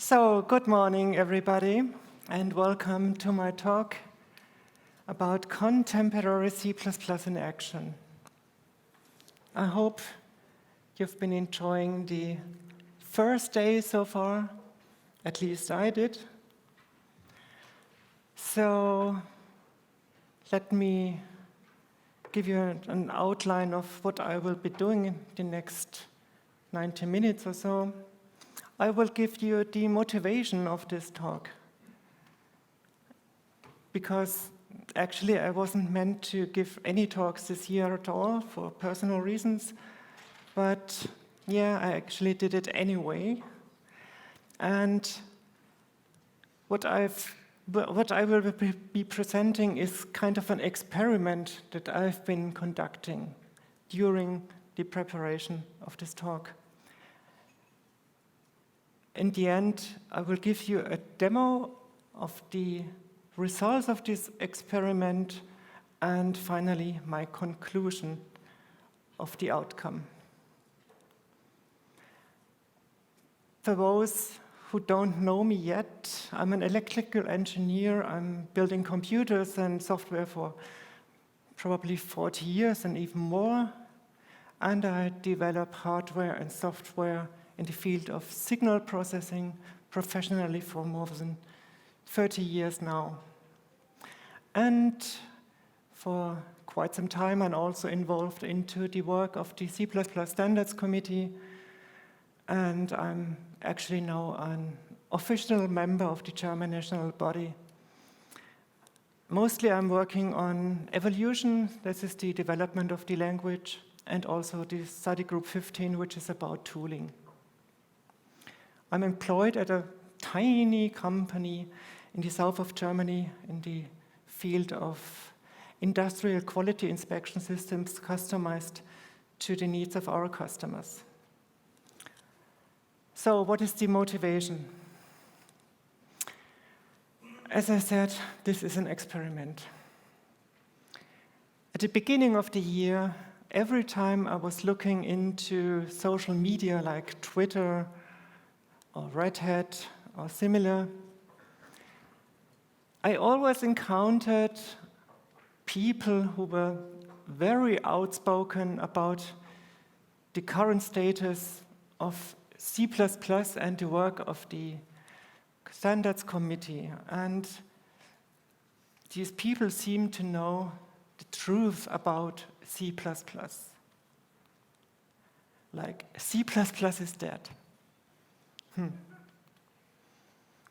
So, good morning, everybody, and welcome to my talk about contemporary C++ in action. I hope you've been enjoying the first day so far, at least I did. So, let me give you an outline of what I will be doing in the next 90 minutes or so. I will give you the motivation of this talk, because actually I wasn't meant to give any talks this year at all for personal reasons, but yeah, I actually did it anyway. And what I will be presenting is kind of an experiment that I've been conducting during the preparation of this talk. In the end, I will give you a demo of the results of this experiment and finally my conclusion of the outcome. For those who don't know me yet, I'm an electrical engineer. I'm building computers and software for probably 40 years and even more. And I develop hardware and software in the field of signal processing professionally for more than 30 years now. And for quite some time, I'm also involved into the work of the C++ Standards Committee, and I'm actually now an official member of the German national body. Mostly I'm working on evolution, this is the development of the language, and also the study group 15, which is about tooling. I'm employed at a tiny company in the south of Germany in the field of industrial quality inspection systems customized to the needs of our customers. So what is the motivation? As I said, this is an experiment. At the beginning of the year, every time I was looking into social media like Twitter or Red Hat or similar, I always encountered people who were very outspoken about the current status of C++ and the work of the Standards Committee. And these people seem to know the truth about C++. Like, C++ is dead.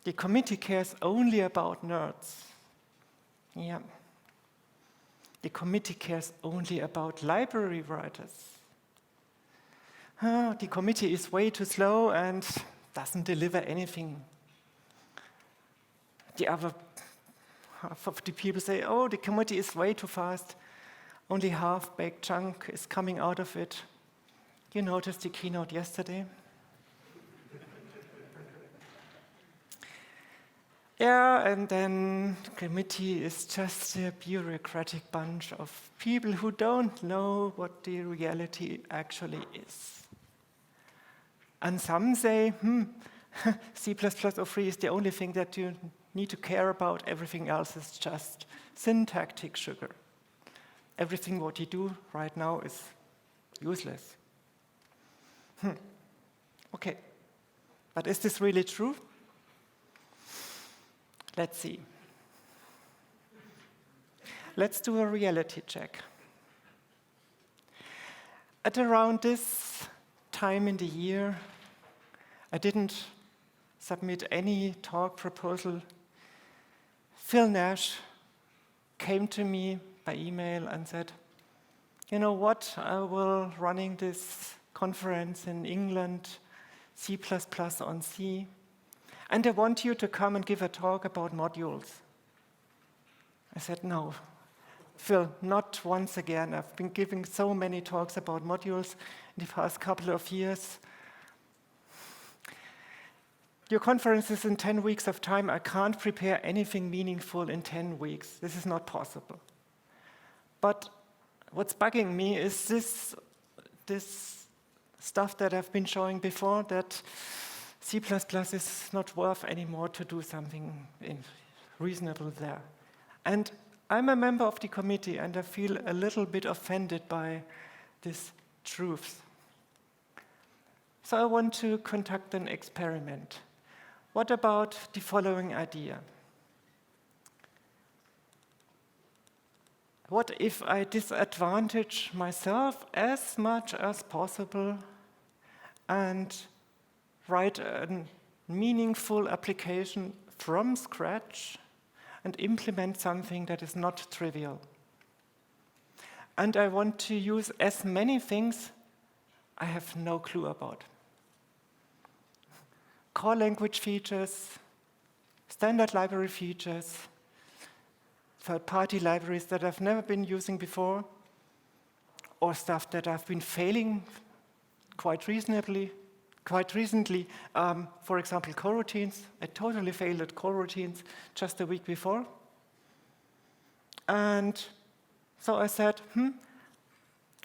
The committee cares only about nerds. Yeah. The committee cares only about library writers. The committee is way too slow and doesn't deliver anything. The other half of the people say, oh, the committee is way too fast. Only half-baked junk is coming out of it. You noticed the keynote yesterday? Yeah, and then the committee is just a bureaucratic bunch of people who don't know what the reality actually is. And some say, C++ or free is the only thing that you need to care about. Everything else is just syntactic sugar. Everything what you do right now is useless. Okay, but is this really true? Let's see. Let's do a reality check. At around this time in the year, I didn't submit any talk proposal. Phil Nash came to me by email and said, you know what, I will running this conference in England, C++ on C, and I want you to come and give a talk about modules. I said, no, Phil, not once again. I've been giving so many talks about modules in the past couple of years. Your conference is in 10 weeks of time. I can't prepare anything meaningful in 10 weeks. This is not possible. But what's bugging me is this stuff that I've been showing before, that C++ is not worth anymore to do something reasonable there. And I'm a member of the committee, and I feel a little bit offended by this truth. So I want to conduct an experiment. What about the following idea? What if I disadvantage myself as much as possible and write a meaningful application from scratch and implement something that is not trivial? And I want to use as many things I have no clue about. Core language features, standard library features, third-party libraries that I've never been using before, or stuff that I've been failing quite recently. For example, coroutines. I totally failed at coroutines just a week before. And so I said,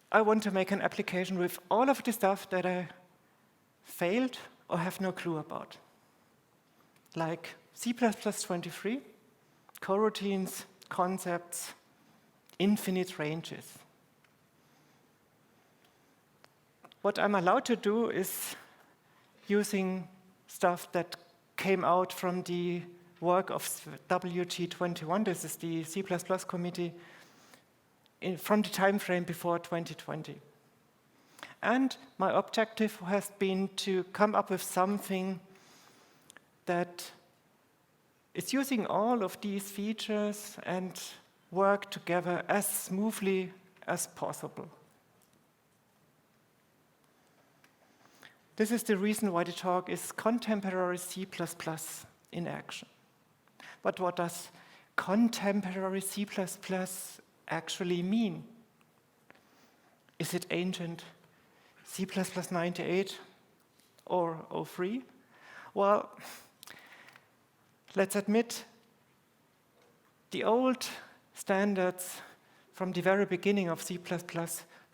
I want to make an application with all of the stuff that I failed or have no clue about. Like C++23, coroutines, concepts, infinite ranges. What I'm allowed to do is using stuff that came out from the work of WG21, this is the C++ committee, from the time frame before 2020. And my objective has been to come up with something that is using all of these features and work together as smoothly as possible. This is the reason why the talk is Contemporary C++ in Action. But what does contemporary C++ actually mean? Is it ancient C++ 98 or 03? Well, let's admit the old standards from the very beginning of C++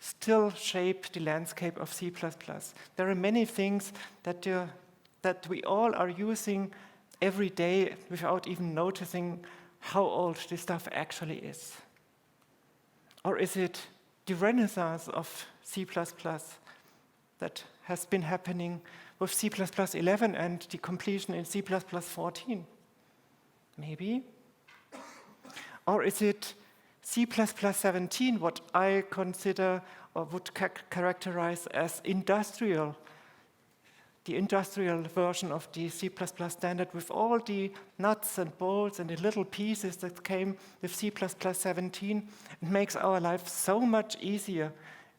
still shape the landscape of C++. There are many things that we all are using every day without even noticing how old this stuff actually is. Or is it the renaissance of C++ that has been happening with C++ 11 and the completion in C++ 14? Maybe. Or is it C++ 17, what I consider or would characterize as industrial, the industrial version of the C++ standard with all the nuts and bolts and the little pieces that came with C++ 17. It makes our life so much easier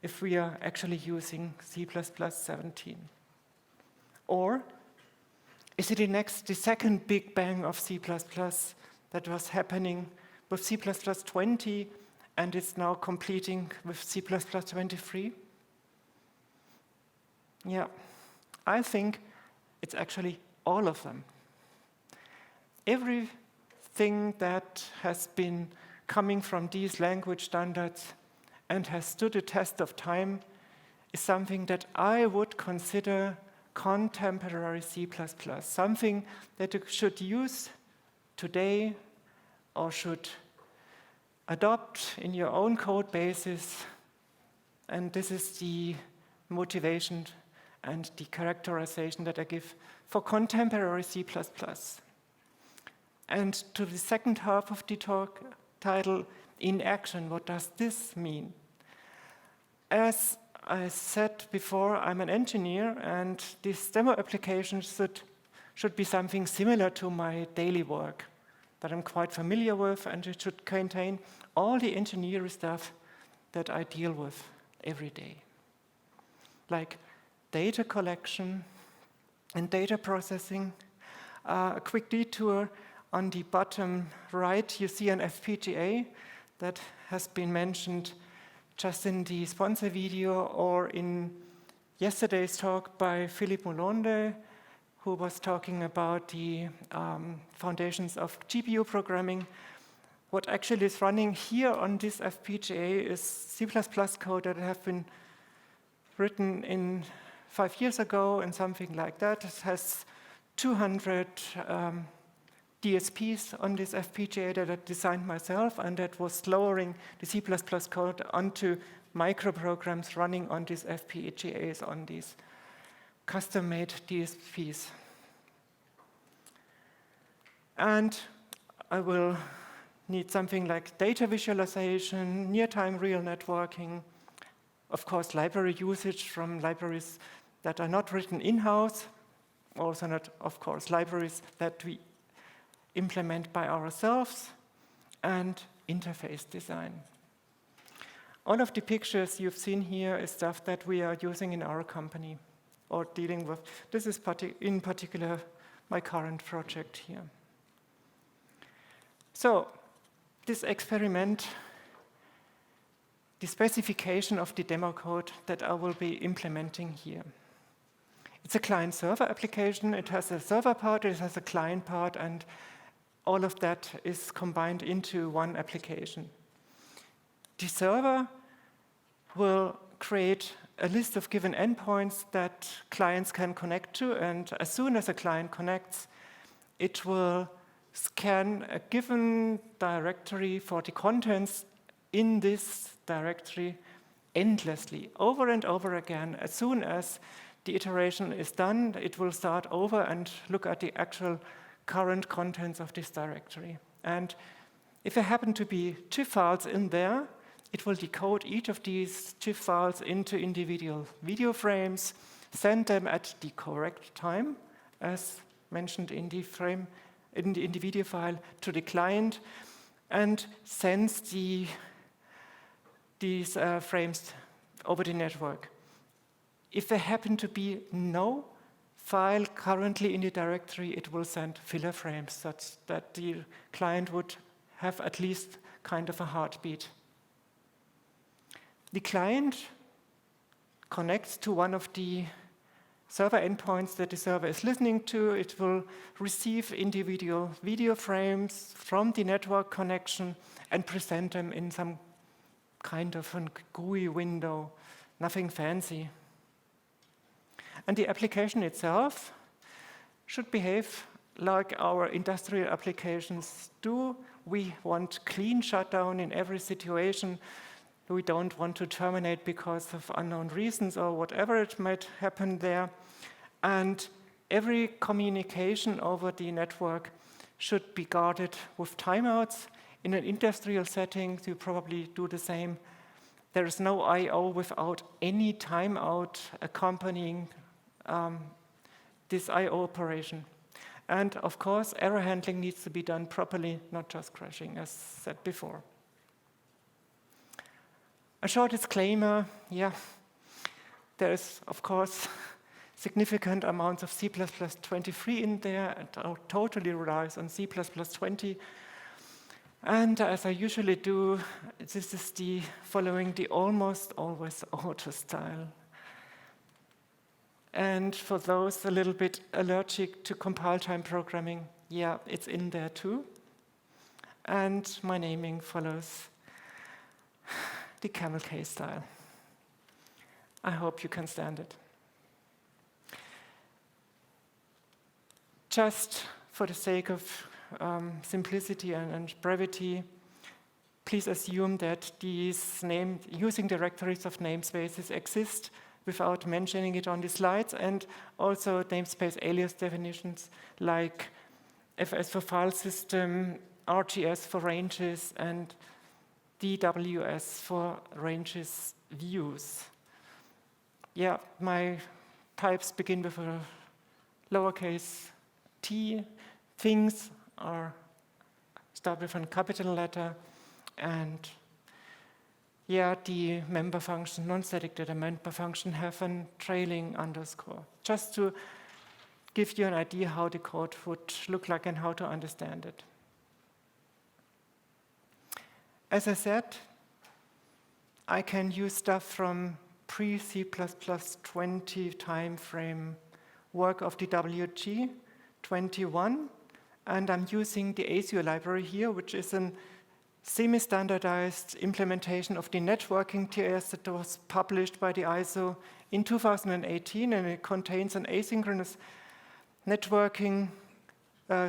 if we are actually using C++ 17. Or is it the second big bang of C++ that was happening with C++ 20 and it's now completing with C++ 23? Yeah, I think it's actually all of them. Everything that has been coming from these language standards and has stood the test of time is something that I would consider contemporary C++, something that you should use today or should adopt in your own code bases. And this is the motivation and the characterization that I give for contemporary C++. And to the second half of the talk, title, In Action, what does this mean? As I said before, I'm an engineer, and this demo application should be something similar to my daily work that I'm quite familiar with, and it should contain all the engineering stuff that I deal with every day, like data collection and data processing. A quick detour on the bottom right, you see an FPGA that has been mentioned just in the sponsor video or in yesterday's talk by Philippe Moulonde, who was talking about the foundations of GPU programming. What actually is running here on this FPGA is C++ code that have been written in 5 years ago and something like that. It has 200 DSPs on this FPGA that I designed myself, and that was lowering the C++ code onto microprograms running on these FPGAs, on these custom-made DSPs. And I will need something like data visualization, near-time real networking, of course, library usage from libraries that are not written in-house, also not, of course, libraries that we implement by ourselves, and interface design. All of the pictures you've seen here is stuff that we are using in our company or dealing with. This is in particular my current project here. So this experiment, the specification of the demo code that I will be implementing here. It's a client-server application. It has a server part, it has a client part, and all of that is combined into one application. The server will create a list of given endpoints that clients can connect to, and as soon as a client connects, it will scan a given directory for the contents in this directory endlessly, over and over again. As soon as the iteration is done, it will start over and look at the actual current contents of this directory. And if there happen to be TIFF files in there, it will decode each of these TIFF files into individual video frames, send them at the correct time, as mentioned in the frame, in the video file, to the client, and sends these frames over the network. If there happen to be no file currently in the directory, it will send filler frames such that the client would have at least kind of a heartbeat. The client connects to one of the server endpoints that the server is listening to. It will receive individual video frames from the network connection and present them in some kind of a GUI window, nothing fancy. And the application itself should behave like our industrial applications do. We want clean shutdown in every situation. We don't want to terminate because of unknown reasons or whatever it might happen there. And every communication over the network should be guarded with timeouts. In an industrial setting, you probably do the same. There is no I/O without any timeout accompanying this I/O operation. And of course, error handling needs to be done properly, not just crashing, as said before. A short disclaimer, there is, of course, significant amounts of C++23 in there, and totally relies on C++20. And as I usually do, this is following the almost always auto style. And for those a little bit allergic to compile time programming, it's in there too. And my naming follows the camel case style. I hope you can stand it. Just for the sake of simplicity and brevity, please assume that these using directories of namespaces exist without mentioning it on the slides, and also namespace alias definitions like FS for file system, RGS for ranges, and DWS for ranges views. My types begin with a lowercase t. Things start with a capital letter, and the member function, non-static data member function, have a trailing underscore, just to give you an idea how the code would look like and how to understand it. As I said, I can use stuff from pre-C++20 timeframe work of the WG21, and I'm using the ASIO library here, which is a semi-standardized implementation of the networking TS that was published by the ISO in 2018, and it contains an asynchronous networking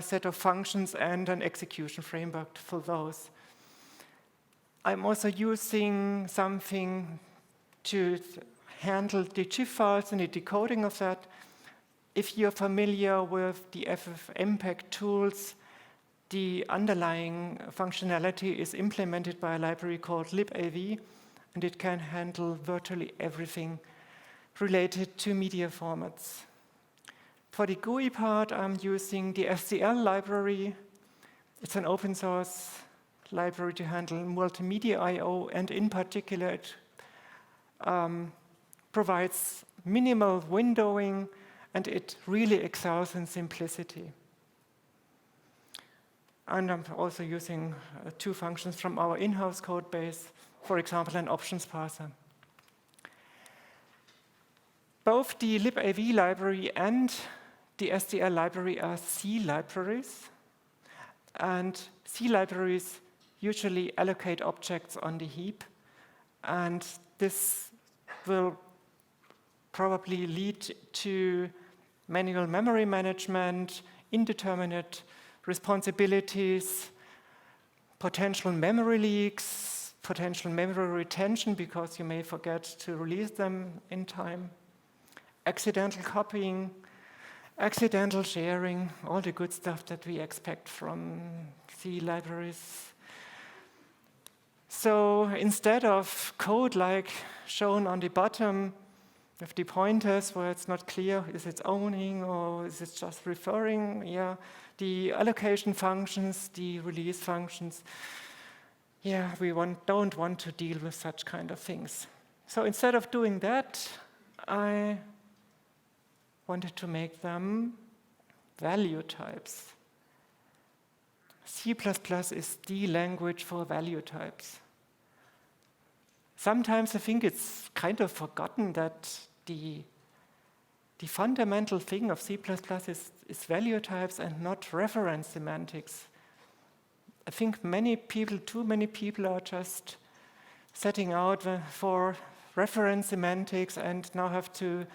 set of functions, and an execution framework for those. I'm also using something to handle the GIF files and the decoding of that. If you're familiar with the FFmpeg tools, the underlying functionality is implemented by a library called libav, and it can handle virtually everything related to media formats. For the GUI part, I'm using the FCL library. It's an open source library to handle multimedia I/O, and in particular, it provides minimal windowing, and it really excels in simplicity. And I'm also using 2 functions from our in-house code base, for example, an options parser. Both the libav library and the SDL library are C libraries, and C libraries usually allocate objects on the heap, and this will probably lead to manual memory management, indeterminate responsibilities, potential memory leaks, potential memory retention because you may forget to release them in time, accidental copying, accidental sharing, all the good stuff that we expect from C libraries. So instead of code like shown on the bottom with the pointers where it's not clear, is it owning or is it just referring? Yeah, the allocation functions, the release functions, yeah, we don't want to deal with such kind of things. So instead of doing that, I wanted to make them value types. C++ is the language for value types. Sometimes I think it's kind of forgotten that the fundamental thing of C++ is value types and not reference semantics. I think too many people are just setting out for reference semantics and now have to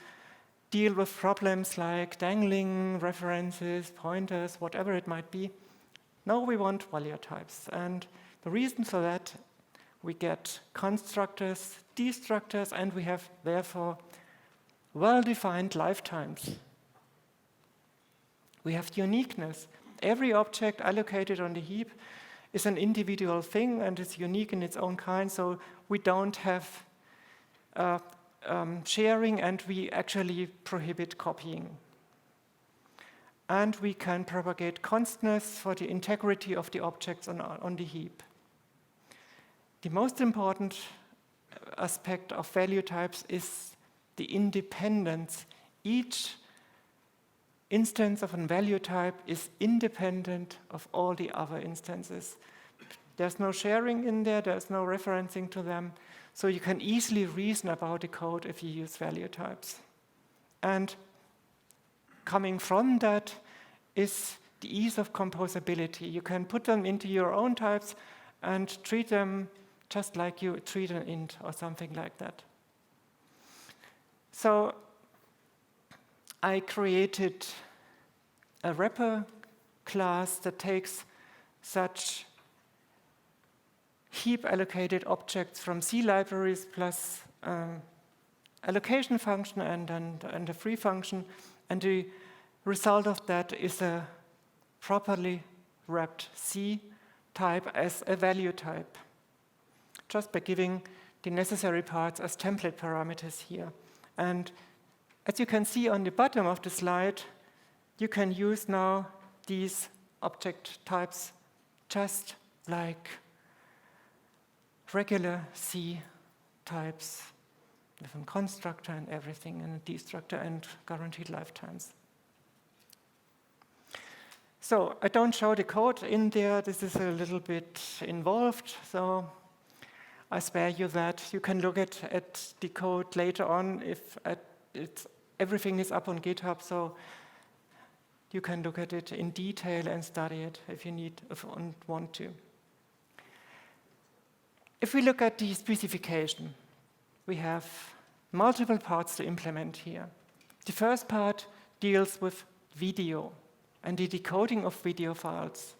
deal with problems like dangling references, pointers, whatever it might be. No, we want value types. And the reason for that, we get constructors, destructors, and we have, therefore, well-defined lifetimes. We have uniqueness. Every object allocated on the heap is an individual thing and is unique in its own kind, so we don't have sharing, and we actually prohibit copying. And we can propagate constants for the integrity of the objects on the heap. The most important aspect of value types is the independence. Each instance of a value type is independent of all the other instances. There's no sharing in there, there's no referencing to them, so you can easily reason about the code if you use value types. And coming from that is the ease of composability. You can put them into your own types and treat them just like you treat an int or something like that. So I created a wrapper class that takes such heap allocated objects from C libraries plus allocation function and a free function, and the result of that is a properly wrapped C type as a value type, just by giving the necessary parts as template parameters here. And as you can see on the bottom of the slide, you can use now these object types just like regular C types with a constructor and everything, and a destructor and guaranteed lifetimes. So I don't show the code in there. This is a little bit involved, so I spare you that. You can look at the code later on if everything is up on GitHub, so you can look at it in detail and study it if you want to. If we look at the specification, we have multiple parts to implement here. The first part deals with video and the decoding of video files.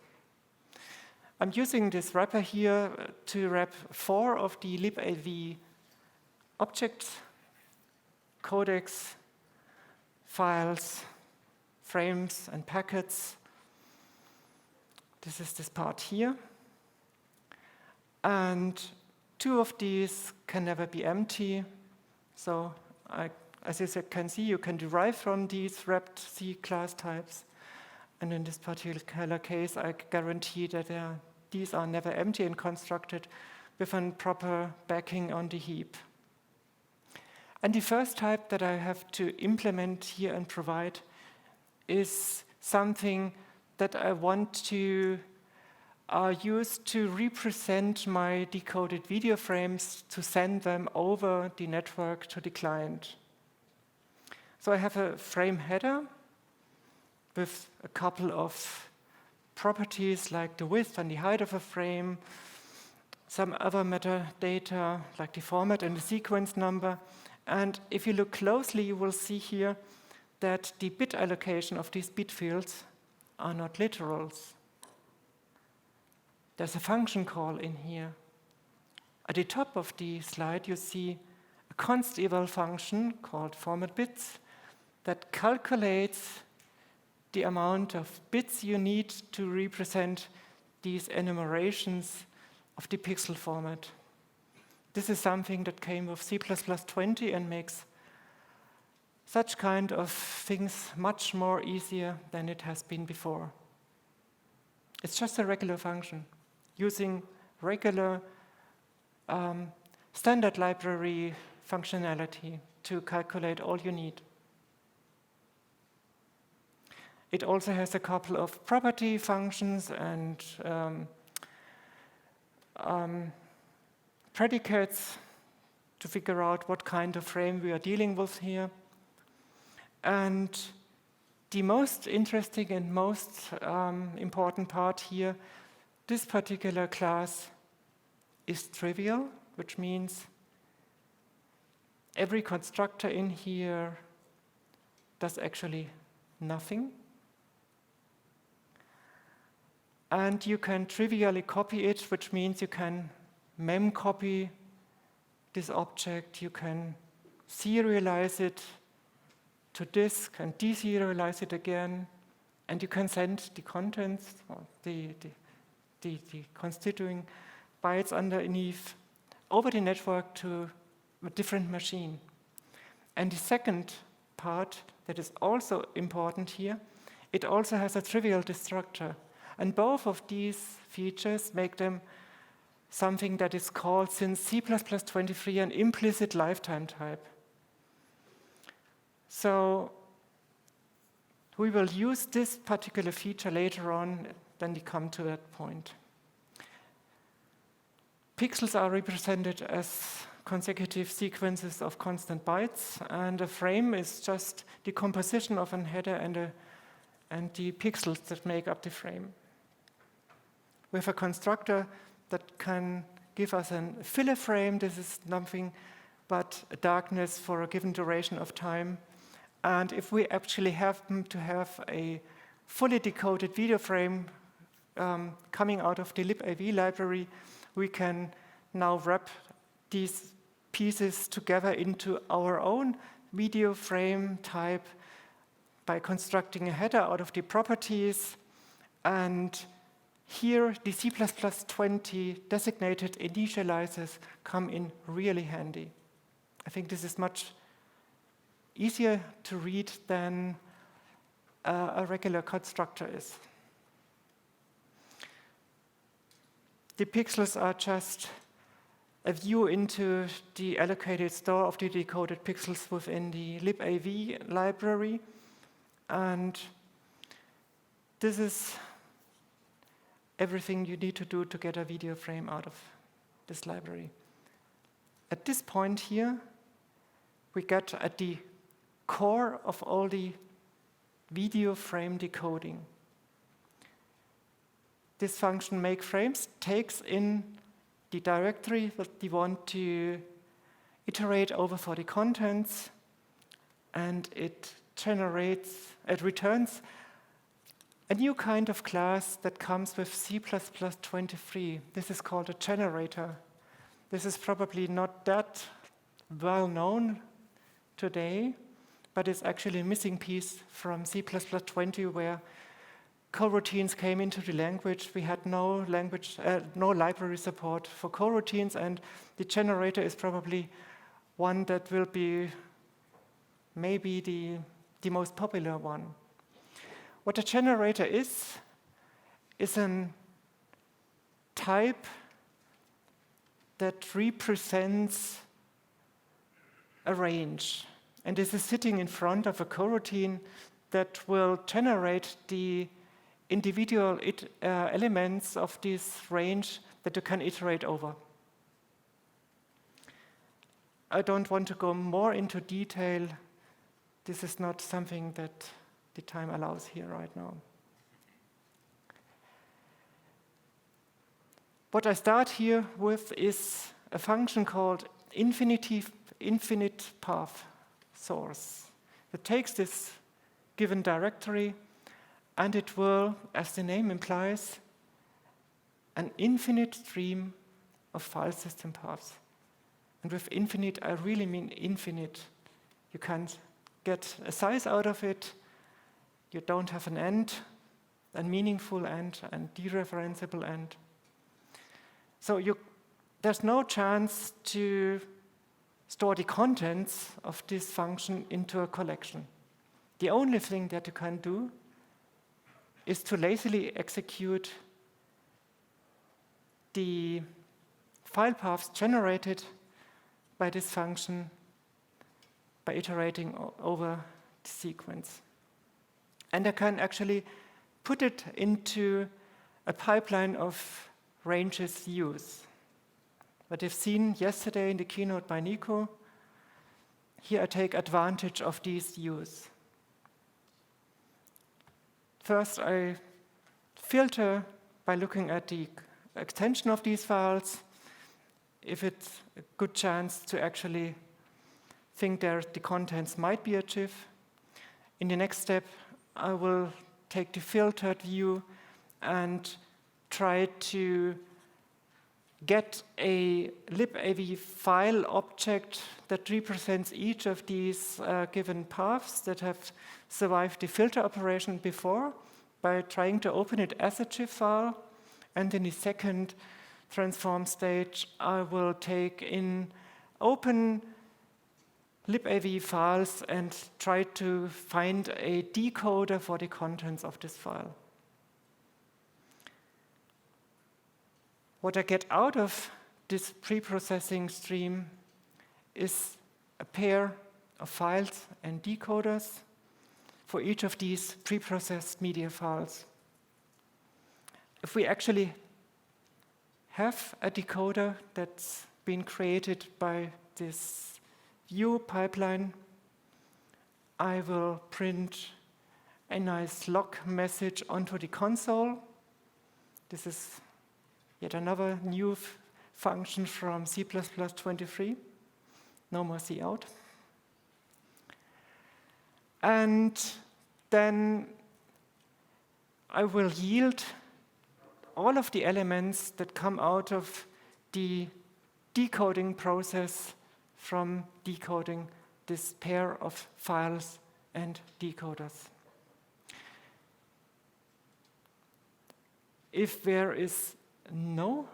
I'm using this wrapper here to wrap 4 of the libav objects, codecs, files, frames, and packets. This is this part here. And 2 of these can never be empty. So as you can see, you can derive from these wrapped C class types. And in this particular case, I guarantee that these are never empty and constructed with a proper backing on the heap. And the first type that I have to implement here and provide is something that I want to use to represent my decoded video frames to send them over the network to the client. So I have a frame header with a couple of properties like the width and the height of a frame, some other metadata like the format and the sequence number. And if you look closely, you will see here that the bit allocation of these bit fields are not literals. There's a function call in here. At the top of the slide, you see a const eval function called format bits that calculates the amount of bits you need to represent these enumerations of the pixel format. This is something that came with C++20 and makes such kind of things much more easier than it has been before. It's just a regular function using regular standard library functionality to calculate all you need. It also has a couple of property functions and predicates to figure out what kind of frame we are dealing with here. And the most interesting and most important part here, this particular class is trivial, which means every constructor in here does actually nothing. And you can trivially copy it, which means you can memcopy this object, you can serialize it to disk and deserialize it again, and you can send the contents, or the constituting bytes underneath over the network to a different machine. And the second part that is also important here, it also has a trivial destructor. And both of these features make them something that is called, since C++23, an implicit lifetime type. So we will use this particular feature later on when we come to that point. Pixels are represented as consecutive sequences of constant bytes, and a frame is just the composition of a header and the pixels that make up the frame. We have a constructor that can give us a filler frame. This is nothing but a darkness for a given duration of time. And if we actually happen to have a fully decoded video frame coming out of the libav library, we can now wrap these pieces together into our own video frame type by constructing a header out of the properties. And here, the C++20 designated initializers come in really handy. I think this is much easier to read than a regular constructor is. The pixels are just a view into the allocated store of the decoded pixels within the libav library. And this is everything you need to do to get a video frame out of this library. At this point here, we get at the core of all the video frame decoding. This function makeFrames takes in the directory that we want to iterate over for the contents, and it it returns a new kind of class that comes with C++23. This is called a generator. This is probably not that well known today, but it's actually a missing piece from C++20 where coroutines came into the language. We had no library support for coroutines, and the generator is probably one that will be maybe the most popular one. What a generator is a type that represents a range. And this is sitting in front of a coroutine that will generate the individual elements of this range that you can iterate over. I don't want to go more into detail. This is not something that the time allows here right now. What I start here with is a function called infinite path source. It takes this given directory and it will, as the name implies, an infinite stream of file system paths. And with infinite, I really mean infinite. You can't get a size out of it. You don't have an end, a meaningful end, and dereferenceable end. So there's no chance to store the contents of this function into a collection. The only thing that you can do is to lazily execute the file paths generated by this function by iterating over the sequence. And I can actually put it into a pipeline of ranges use. What you've seen yesterday in the keynote by Nico, here I take advantage of these use. First, I filter by looking at the extension of these files, if it's a good chance to actually think that the contents might be a GIF. In the next step, I will take the filtered view and try to get a libav file object that represents each of these given paths that have survived the filter operation before by trying to open it as a GIF file. And in the second transform stage, I will take in open libav files and try to find a decoder for the contents of this file. What I get out of this pre-processing stream is a pair of files and decoders for each of these pre-processed media files. If we actually have a decoder that's been created by this view pipeline, I will print a nice log message onto the console. This is yet another new function from C++23. No more cout. And then I will yield all of the elements that come out of the decoding process from decoding this pair of files and decoders. If there is no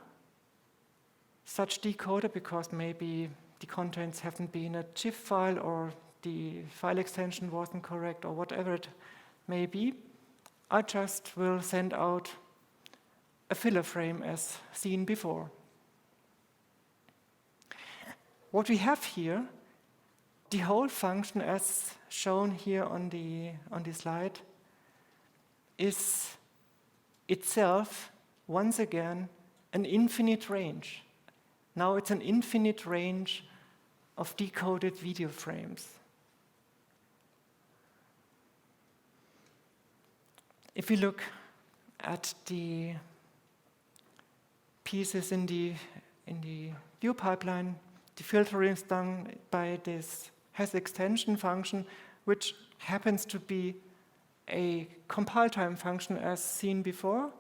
such decoder, because maybe the contents haven't been a GIF file or the file extension wasn't correct or whatever it may be, I just will send out a filler frame as seen before. What we have here, the whole function as shown here on the slide, is itself once again an infinite range. Now it's an infinite range of decoded video frames. If we look at the pieces in the view pipeline, the filtering is done by this has extension function, which happens to be a compile time function as seen before.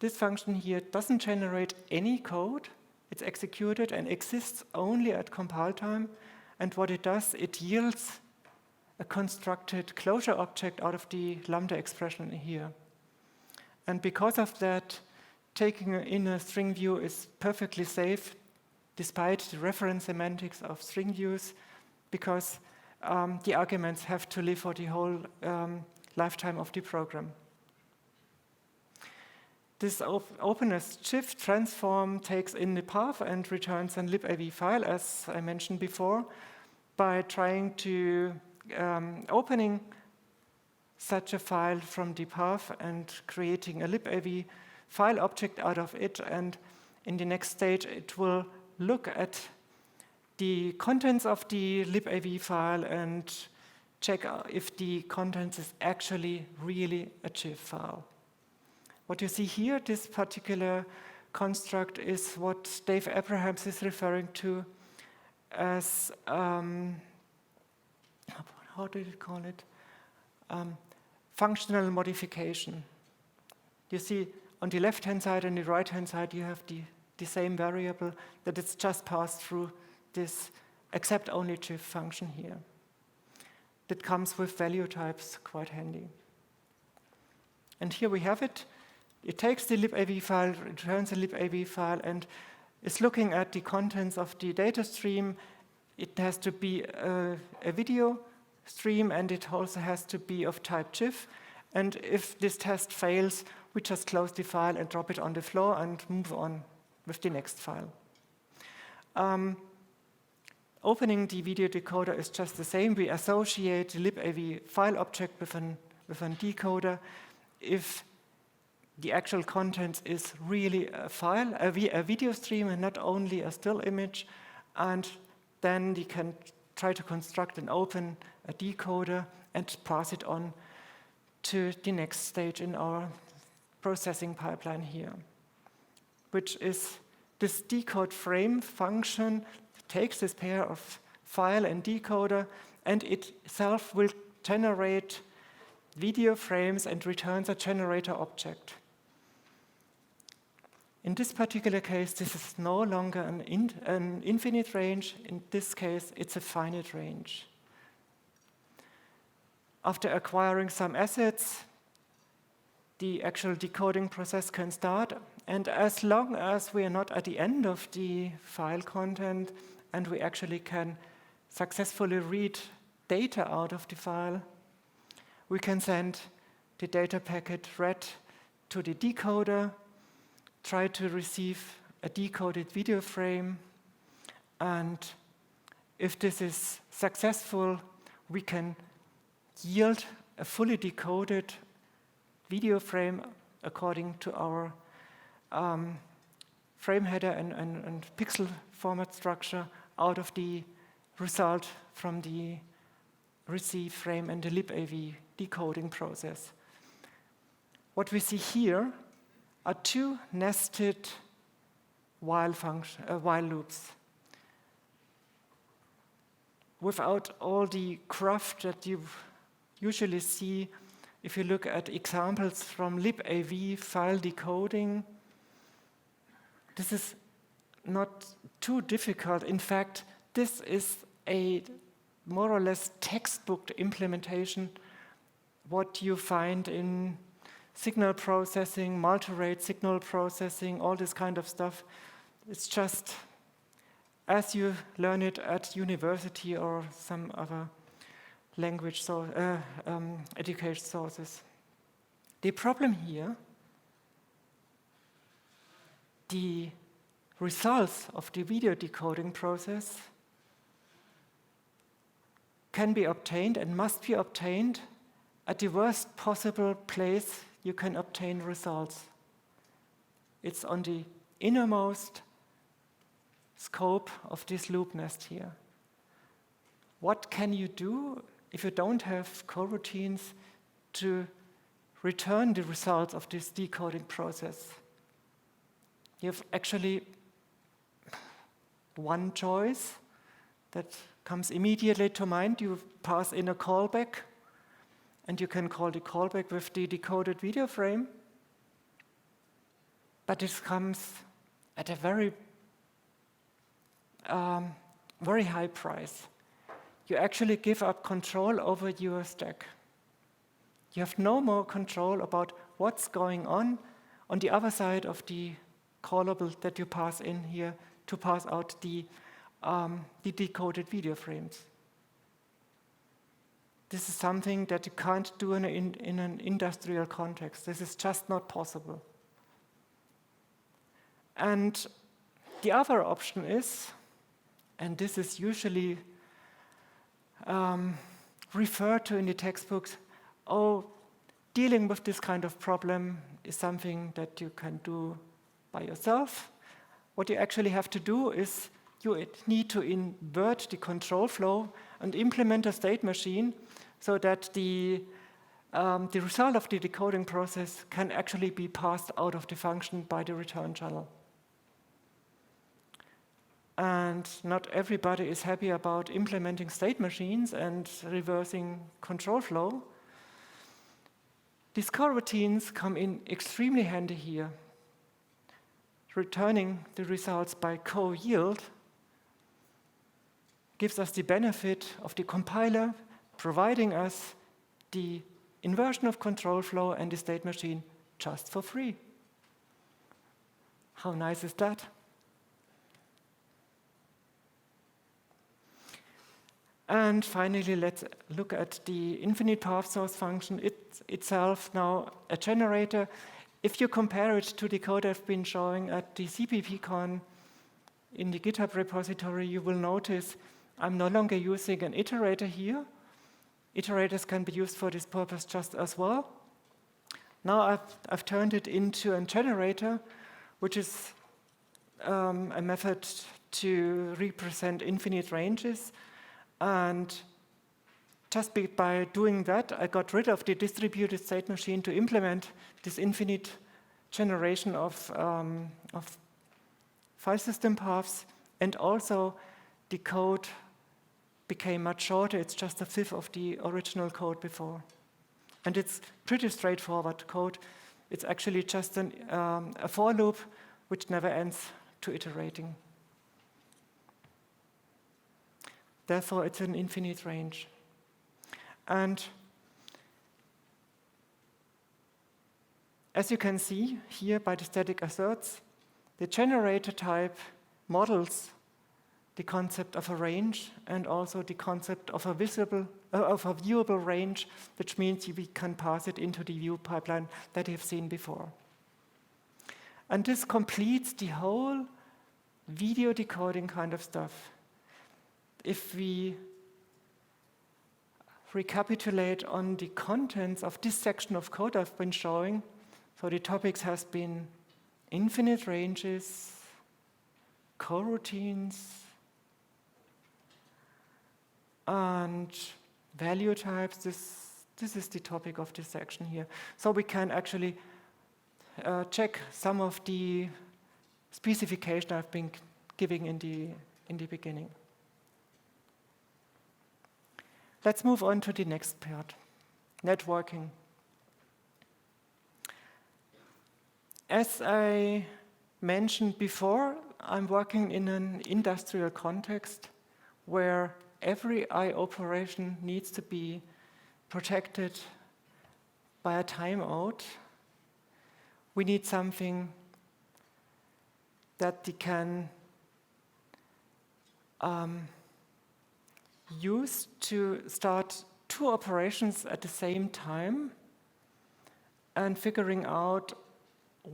This function here doesn't generate any code. It's executed and exists only at compile time. And what it does, it yields a constructed closure object out of the lambda expression here. And because of that, taking in a string view is perfectly safe, despite the reference semantics of string views, because the arguments have to live for the whole lifetime of the program. This openness shift transform takes in the path and returns a libav file, as I mentioned before, by trying to opening such a file from the path and creating a libav file object out of it. And in the next stage, it will look at the contents of the libav file and check if the contents is actually really a GIF file. What you see here, this particular construct, is what Dave Abrahams is referring to as, how did he call it? Functional modification. You see on the left-hand side and the right-hand side, you have the same variable that it's just passed through this accept only GIF function here. That comes with value types, quite handy. And here we have it. It takes the libav file, returns a libav file, and is looking at the contents of the data stream. It has to be a video stream, and it also has to be of type GIF. And if this test fails, we just close the file and drop it on the floor and move on with the next file. Opening the video decoder is just the same. We associate the libav file object with a decoder. If the actual content is really a file, a video stream, and not only a still image, and then you can try to construct and open a decoder and pass it on to the next stage in our processing pipeline here, which is this decode frame function takes this pair of file and decoder, and it itself will generate video frames and returns a generator object. In this particular case, this is no longer an infinite range. In this case, it's a finite range. After acquiring some assets, the actual decoding process can start. And as long as we are not at the end of the file content and we actually can successfully read data out of the file, we can send the data packet read to the decoder, try to receive a decoded video frame, and if this is successful, we can yield a fully decoded video frame according to our frame header and pixel format structure out of the result from the receive frame and the libav decoding process. What we see here are two nested while loops. Without all the craft that you usually see if you look at examples from libav file decoding, this is not too difficult. In fact, this is a more or less textbook implementation, what you find in signal processing, multi-rate signal processing, all this kind of stuff. It's just as you learn it at university or some other language education sources. The problem here, the results of the video decoding process can be obtained and must be obtained at the worst possible place you can obtain results. It's on the innermost scope of this loop nest here. What can you do if you don't have coroutines to return the results of this decoding process? You have actually one choice that comes immediately to mind. You pass in a callback and you can call the callback with the decoded video frame. But this comes at a very, very high price. You actually give up control over your stack. You have no more control about what's going on the other side of the callable that you pass in here to pass out the decoded video frames. This is something that you can't do in an industrial context. This is just not possible. And the other option is, and this is usually referred to in the textbooks, dealing with this kind of problem is something that you can do by yourself. What you actually have to do is you need to invert the control flow and implement a state machine so that the result of the decoding process can actually be passed out of the function by the return channel. And not everybody is happy about implementing state machines and reversing control flow. These coroutines come in extremely handy here. Returning the results by co-yield gives us the benefit of the compiler providing us the inversion of control flow and the state machine just for free. How nice is that? And finally, let's look at the infinite path source function itself. Now, a generator, if you compare it to the code I've been showing at the CPPCon in the GitHub repository, you will notice I'm no longer using an iterator here. Iterators can be used for this purpose just as well. Now I've turned it into a generator, which is a method to represent infinite ranges. And just by doing that, I got rid of the distributed state machine to implement this infinite generation of file system paths. And also, the code became much shorter. It's just a fifth of the original code before. And it's pretty straightforward code. It's actually just a for loop which never ends to iterating. Therefore, it's an infinite range. And as you can see here by the static asserts, the generator type models the concept of a range and also the concept of a viewable range, which means we can pass it into the view pipeline that you've seen before. And this completes the whole video decoding kind of stuff. If we recapitulate on the contents of this section of code I've been showing, so the topics has been infinite ranges, coroutines, and value types. This is the topic of this section here. So we can actually check some of the specification I've been giving in the beginning. Let's move on to the next part, networking. As I mentioned before, I'm working in an industrial context where every I operation needs to be protected by a timeout. We need something that we can use to start two operations at the same time and figuring out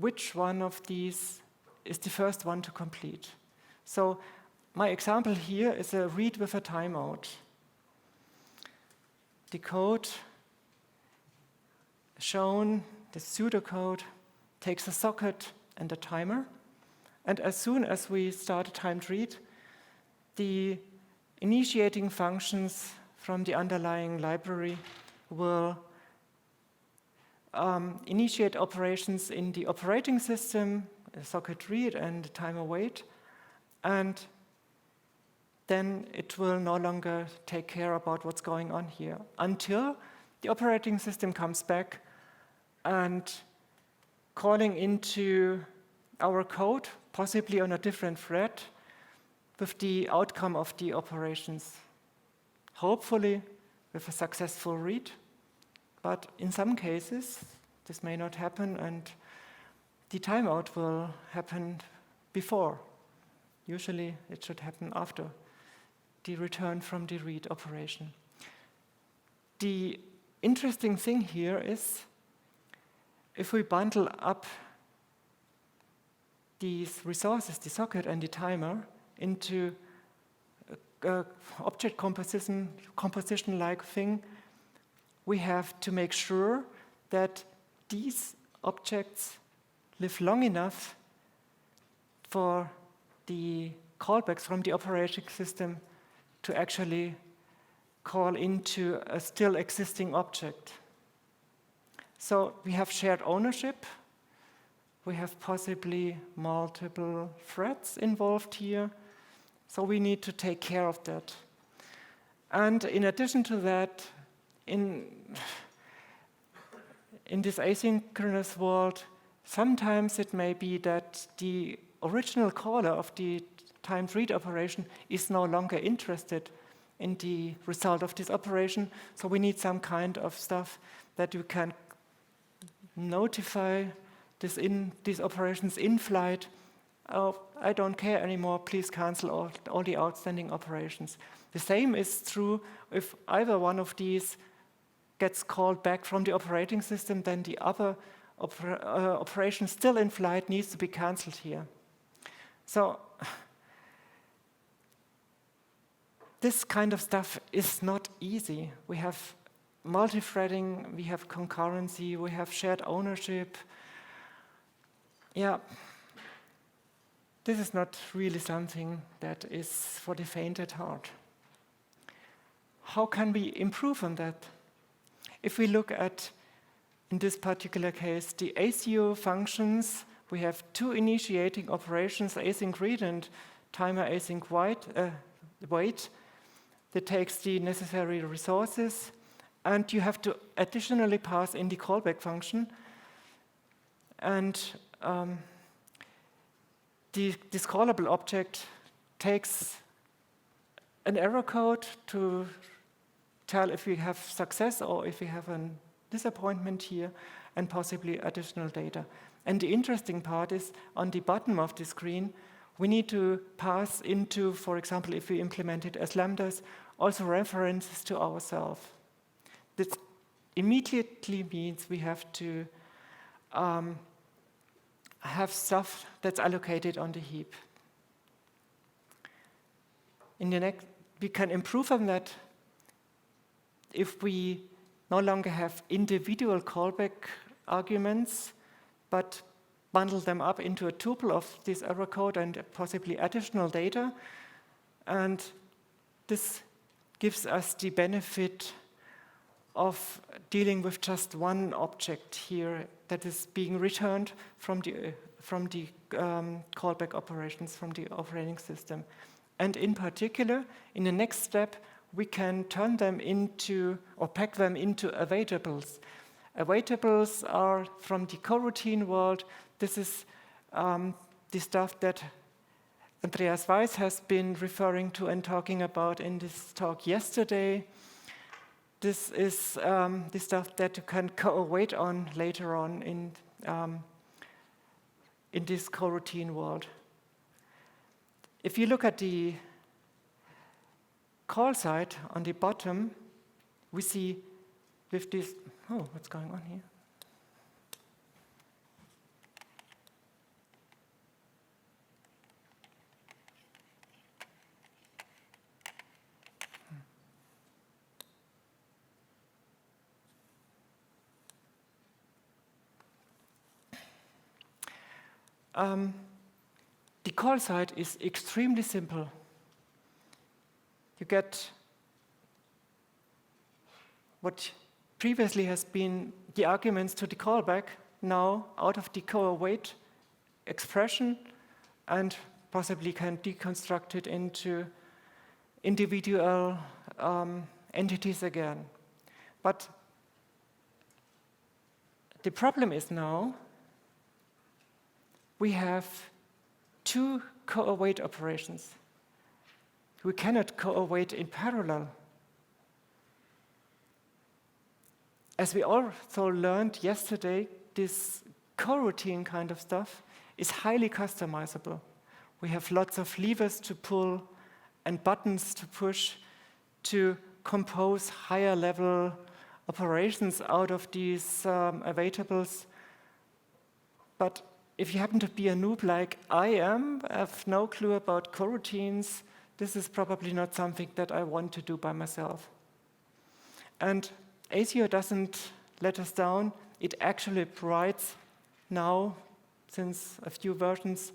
which one of these is the first one to complete. So my example here is a read with a timeout. The code shown, the pseudocode, takes a socket and a timer, and as soon as we start a timed read, the initiating functions from the underlying library will initiate operations in the operating system, a socket read and a timer wait, and then it will no longer take care about what's going on here until the operating system comes back and calling into our code, possibly on a different thread, with the outcome of the operations. Hopefully with a successful read, but in some cases this may not happen and the timeout will happen before. Usually it should happen after the return from the read operation. The interesting thing here is if we bundle up these resources, the socket and the timer, into object composition-like thing, we have to make sure that these objects live long enough for the callbacks from the operating system to actually call into a still existing object. So we have shared ownership. We have possibly multiple threads involved here. So we need to take care of that. And in addition to that, in this asynchronous world, sometimes it may be that the original caller of the timed read operation is no longer interested in the result of this operation. So we need some kind of stuff that you can notify these operations in flight. Oh, I don't care anymore, please cancel all the outstanding operations. The same is true if either one of these gets called back from the operating system, then the other operation still in flight needs to be canceled here. So this kind of stuff is not easy. We have multi-threading, we have concurrency, we have shared ownership. Yeah. This is not really something that is for the faint at heart. How can we improve on that? If we look at, in this particular case, the ACO functions, we have two initiating operations, async read and timer async wait, that takes the necessary resources, and you have to additionally pass in the callback function. And this callable object takes an error code to tell if we have success or if we have a disappointment here, and possibly additional data. And the interesting part is on the bottom of the screen, we need to pass into, for example, if we implement it as lambdas, also references to ourselves. This immediately means we have to have stuff that's allocated on the heap. In the next, we can improve on that if we no longer have individual callback arguments, but bundle them up into a tuple of this error code and possibly additional data. And this gives us the benefit of dealing with just one object here that is being returned from the callback operations from the operating system. And in particular, in the next step, we can turn them into, or pack them into awaitables. Awaitables are from the coroutine world. This is the stuff that Andreas Weiss has been referring to and talking about in this talk yesterday. This is the stuff that you can co-await on later on in this coroutine world. If you look at the call side on the bottom, we see with this, oh, what's going on here? The call side is extremely simple. You get what previously has been the arguments to the callback now out of the co-await expression, and possibly can deconstruct it into individual entities again. But the problem is now we have two co-await operations. We cannot co-await in parallel. As we also learned yesterday, this coroutine kind of stuff is highly customizable. We have lots of levers to pull and buttons to push to compose higher level operations out of these awaitables. But if you happen to be a noob like I am, have no clue about coroutines, this is probably not something that I want to do by myself. And ASIO doesn't let us down. It actually provides now, since a few versions,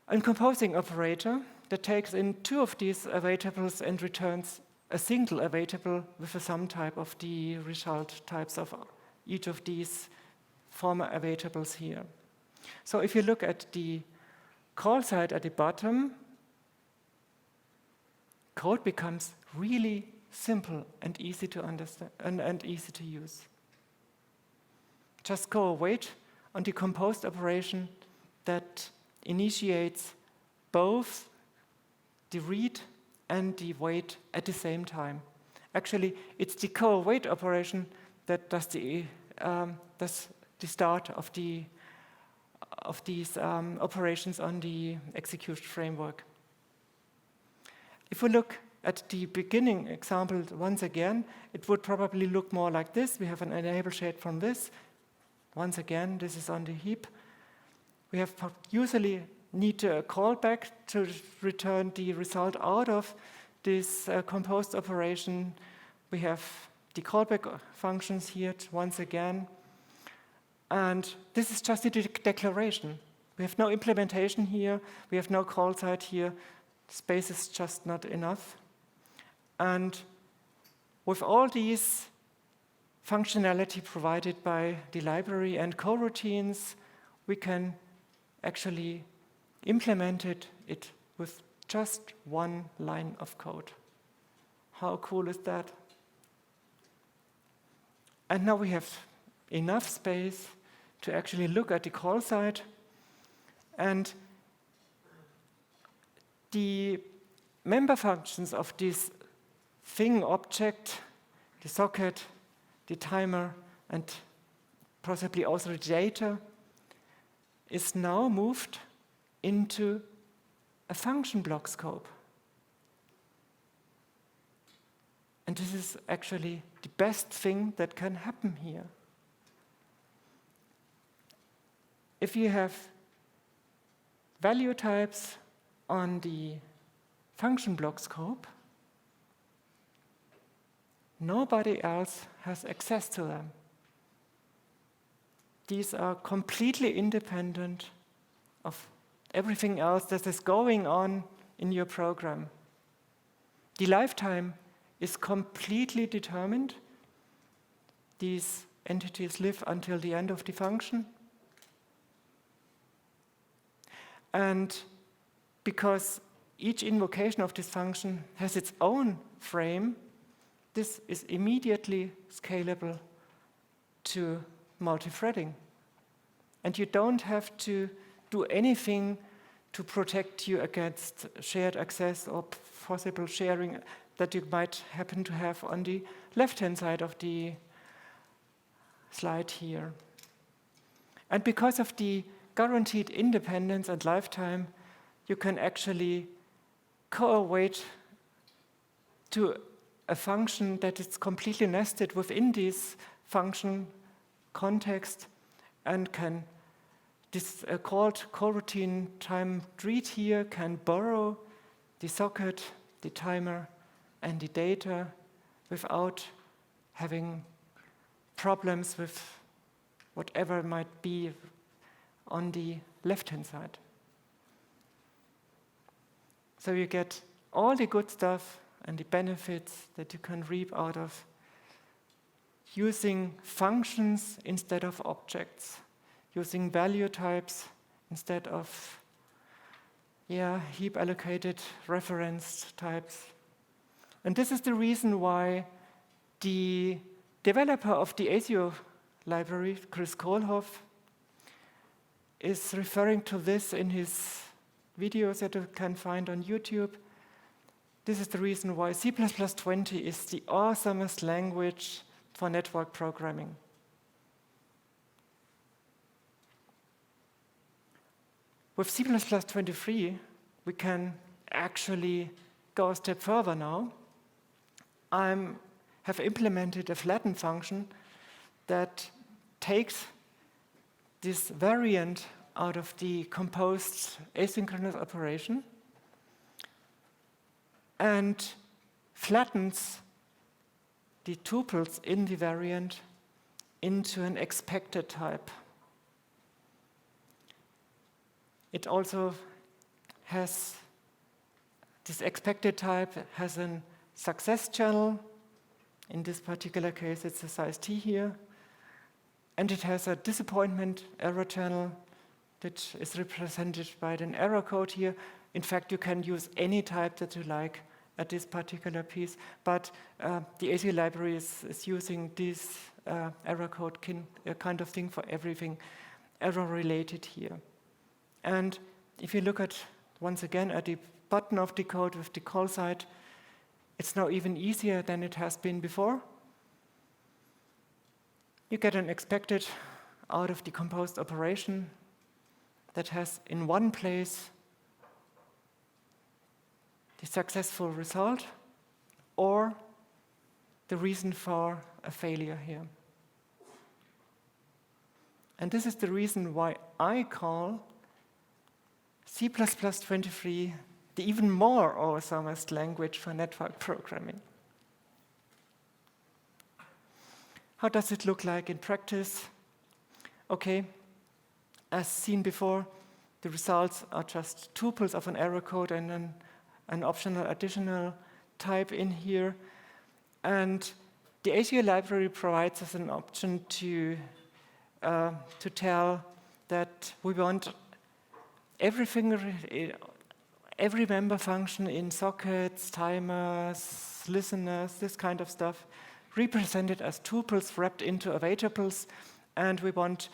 a composing operator that takes in two of these awaitables and returns a single awaitable with a sum type of the result types of each of these former awaitables here. So if you look at the call side at the bottom, code becomes really simple and easy to understand and easy to use. Just co-await on the composed operation that initiates both the read and the wait at the same time. Actually, it's the co-await operation that does the start of these operations on the execution framework. If we look at the beginning example once again, it would probably look more like this. We have an enable shade from this. Once again, this is on the heap. We have usually need a callback to return the result out of this composed operation. We have the callback functions here once again. And this is just a declaration. We have no implementation here. We have no call side here. Space is just not enough. And with all these functionality provided by the library and coroutines, we can actually implement it with just one line of code. How cool is that? And now we have enough space to actually look at the call side. And the member functions of this thing object, the socket, the timer, and possibly also the data, is now moved into a function block scope. And this is actually the best thing that can happen here. If you have value types on the function block scope, nobody else has access to them. These are completely independent of everything else that is going on in your program. The lifetime is completely determined. These entities live until the end of the function. And because each invocation of this function has its own frame, this is immediately scalable to multi-threading. And you don't have to do anything to protect you against shared access or possible sharing that you might happen to have on the left-hand side of the slide here. And because of the guaranteed independence and lifetime, you can actually co-await to a function that is completely nested within this function context and can this called coroutine timed read here can borrow the socket, the timer, and the data without having problems with whatever might be on the left-hand side. So you get all the good stuff and the benefits that you can reap out of using functions instead of objects, using value types instead of heap allocated reference types. And this is the reason why the developer of the ASIO library, Chris Kohlhoff, is referring to this in his videos that you can find on YouTube. This is the reason why C++20 is the awesomest language for network programming. With C++23, we can actually go a step further now. I have implemented a flatten function that takes this variant out of the composed asynchronous operation and flattens the tuples in the variant into an expected type. It also has, this expected type has a success channel. In this particular case, it's a size t here. And it has a disappointment error channel that is represented by an error code here. In fact, you can use any type that you like at this particular piece, but the ACU library is using this error code kind of thing for everything error-related here. And if you look at, once again, at the bottom of the code with the call side, it's now even easier than it has been before. You get an expected out of the composed operation that has in one place the successful result or the reason for a failure here. And this is the reason why I call C++23 the even more awesomest language for network programming. How does it look like in practice? Okay, as seen before, the results are just tuples of an error code and an optional additional type in here. And the ACU library provides us an option to tell that we want everything, every member function in sockets, timers, listeners, this kind of stuff, represented as tuples wrapped into awaitables, and we want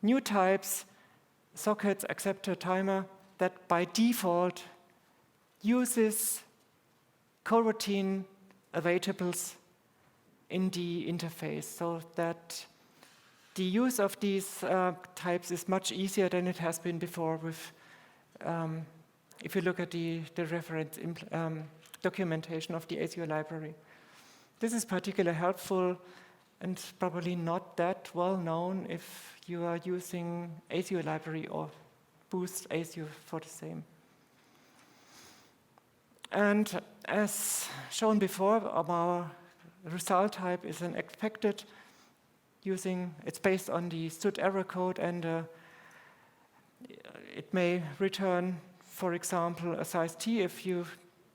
new types, sockets, acceptor, timer, that by default uses coroutine awaitables in the interface, so that the use of these types is much easier than it has been before with, if you look at the reference documentation of the ACU library. This is particularly helpful and probably not that well known if you are using ACU library or Boost ACU for the same. And as shown before, our result type is an expected it's based on the std error code, and it may return, for example, a size t if you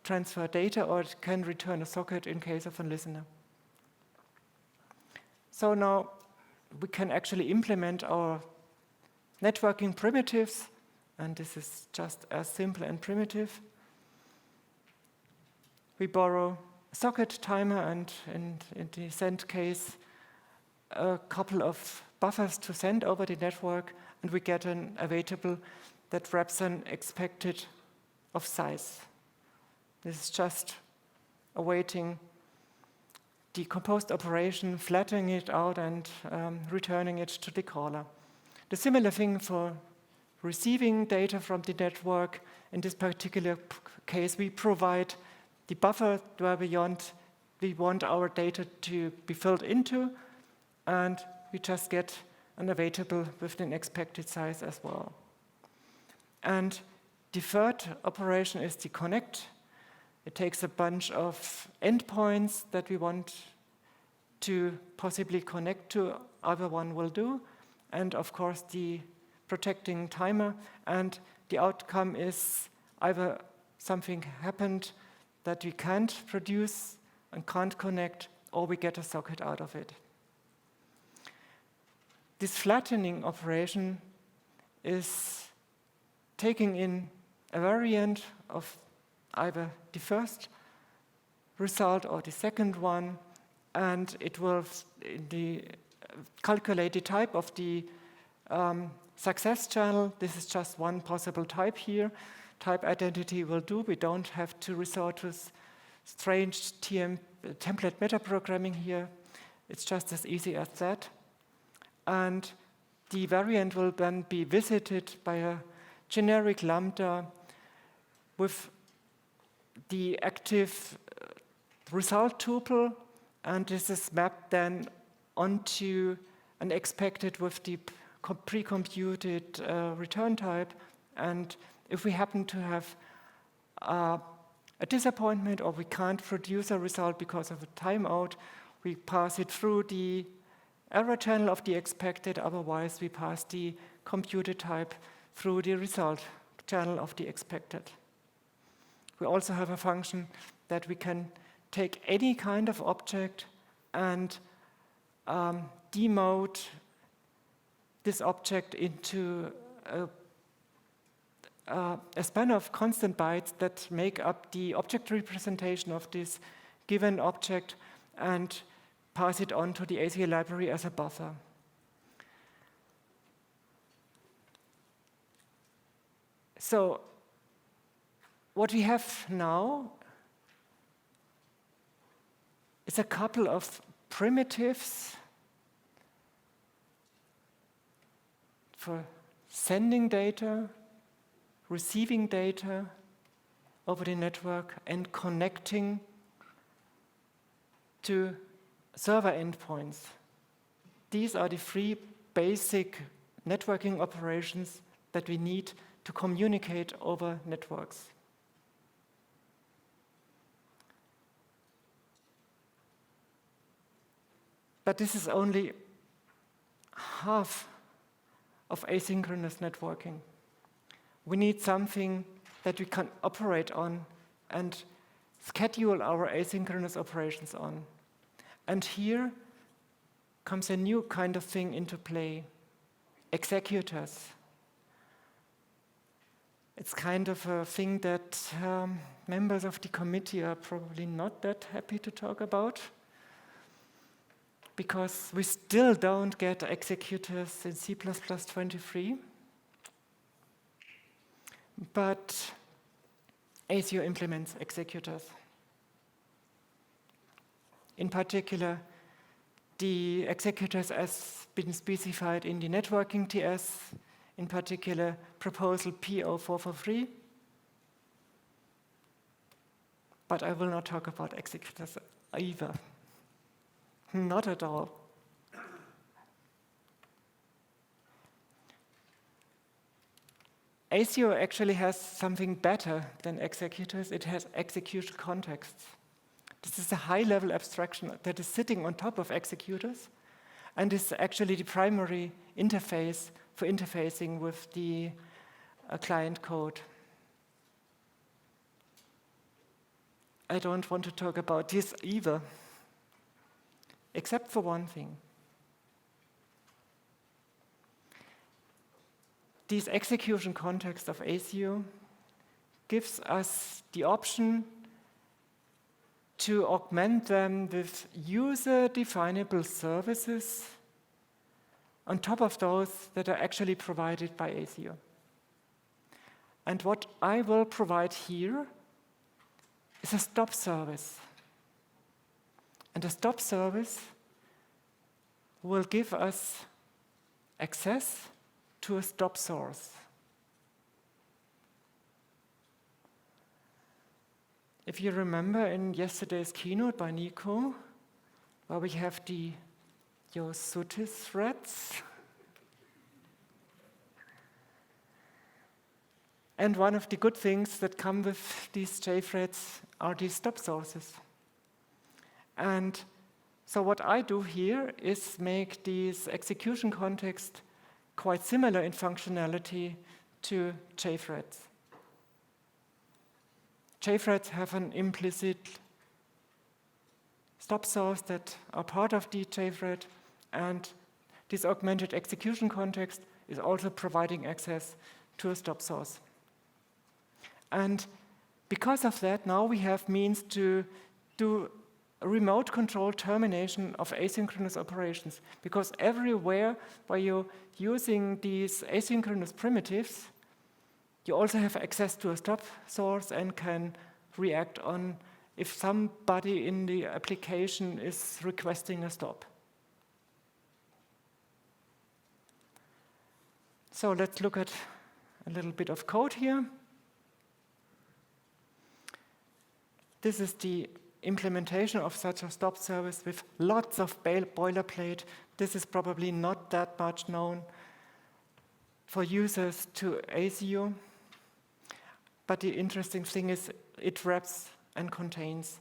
transfer data, or it can return a socket in case of a listener. So now we can actually implement our networking primitives, and this is just as simple and primitive. We borrow a socket timer and, in the send case, a couple of buffers to send over the network, and we get an awaitable that wraps an expected of size. This is just awaiting the composed operation, flattening it out, and returning it to the caller. The similar thing for receiving data from the network. In this particular case, we provide the buffer where we want our data to be filled into, and we just get an awaitable with an expected size as well. And the third operation is the connect. It takes a bunch of endpoints that we want to possibly connect to. Either one will do. And of course, the protecting timer. And the outcome is either something happened that we can't produce and can't connect, or we get a socket out of it. This flattening operation is taking in a variant of either the first result or the second one, and it will, in the calculate the type of the success channel. This is just one possible type here. Type identity will do. We don't have to resort to strange template metaprogramming here. It's just as easy as that. And the variant will then be visited by a generic lambda with the active result tuple, and this is mapped then onto an expected with the pre-computed return type. And if we happen to have a disappointment or we can't produce a result because of a timeout, we pass it through the error channel of the expected, otherwise we pass the computed type through the result channel of the expected. We also have a function that we can take any kind of object and demode this object into a span of constant bytes that make up the object representation of this given object and pass it on to the ACL library as a buffer. So what we have now is a couple of primitives for sending data, receiving data over the network, and connecting to server endpoints. These are the three basic networking operations that we need to communicate over networks. But this is only half of asynchronous networking. We need something that we can operate on and schedule our asynchronous operations on. And here comes a new kind of thing into play, executors. It's kind of a thing that members of the committee are probably not that happy to talk about, because we still don't get executors in C++23. But ASIO implements executors. In particular, the executors as been specified in the networking TS, in particular proposal P0443. But I will not talk about executors either. Not at all. ASIO actually has something better than executors. It has execution contexts. This is a high-level abstraction that is sitting on top of executors and is actually the primary interface for interfacing with the client code. I don't want to talk about this either, except for one thing. This execution context of ASIO gives us the option to augment them with user-definable services on top of those that are actually provided by ASIO. And what I will provide here is a stop service. And a stop service will give us access to a stop source. If you remember in yesterday's keynote by Nico, where we have the Yosutis threads, and one of the good things that come with these JThreads are these stop sources. And so what I do here is make this execution context quite similar in functionality to JThreads. JThreads have an implicit stop source that are part of the JThread, and this augmented execution context is also providing access to a stop source. And because of that, now we have means to do a remote control termination of asynchronous operations, because everywhere where you're using these asynchronous primitives, you also have access to a stop source and can react on if somebody in the application is requesting a stop. So let's look at a little bit of code here. This is the implementation of such a stop service with lots of boilerplate. This is probably not that much known for users to ASIO. But the interesting thing is it wraps and contains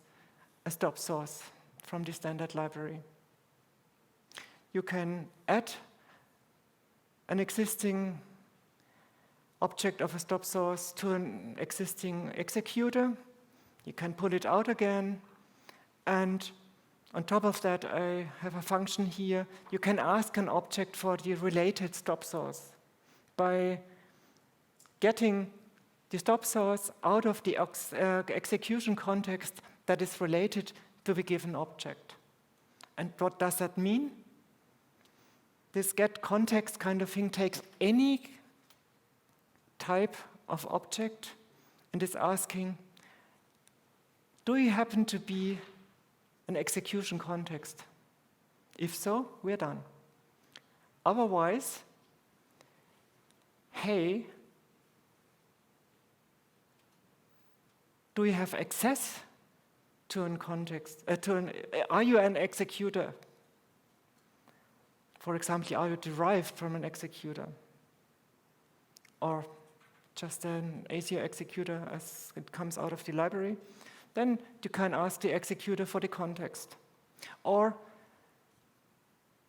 a stop source from the standard library. You can add an existing object of a stop source to an existing executor. You can pull it out again. And on top of that, I have a function here. You can ask an object for the related stop source by getting the stop source out of the execution context that is related to the given object. And what does that mean? This get context kind of thing takes any type of object and is asking, do you happen to be an execution context? If so, we're done. Otherwise, hey, do you have access to an context? Are you an executor? For example, are you derived from an executor? Or just an ASIO executor as it comes out of the library? Then you can ask the executor for the context. Or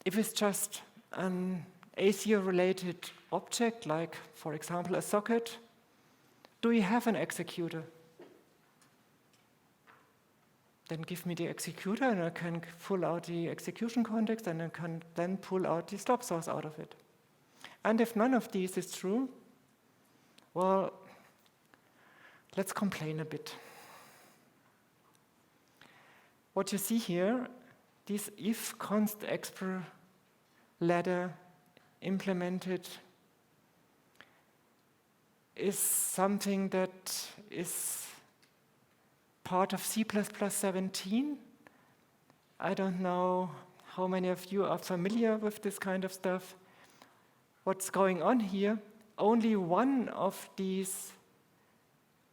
if it's just an ASIO-related object, like, for example, a socket, do you have an executor? Then give me the executor, and I can pull out the execution context, and I can then pull out the stop source out of it. And if none of these is true, well, let's complain a bit. What you see here, this if const expr ladder implemented is something that is part of C++ 17. I don't know how many of you are familiar with this kind of stuff. What's going on here? Only one of these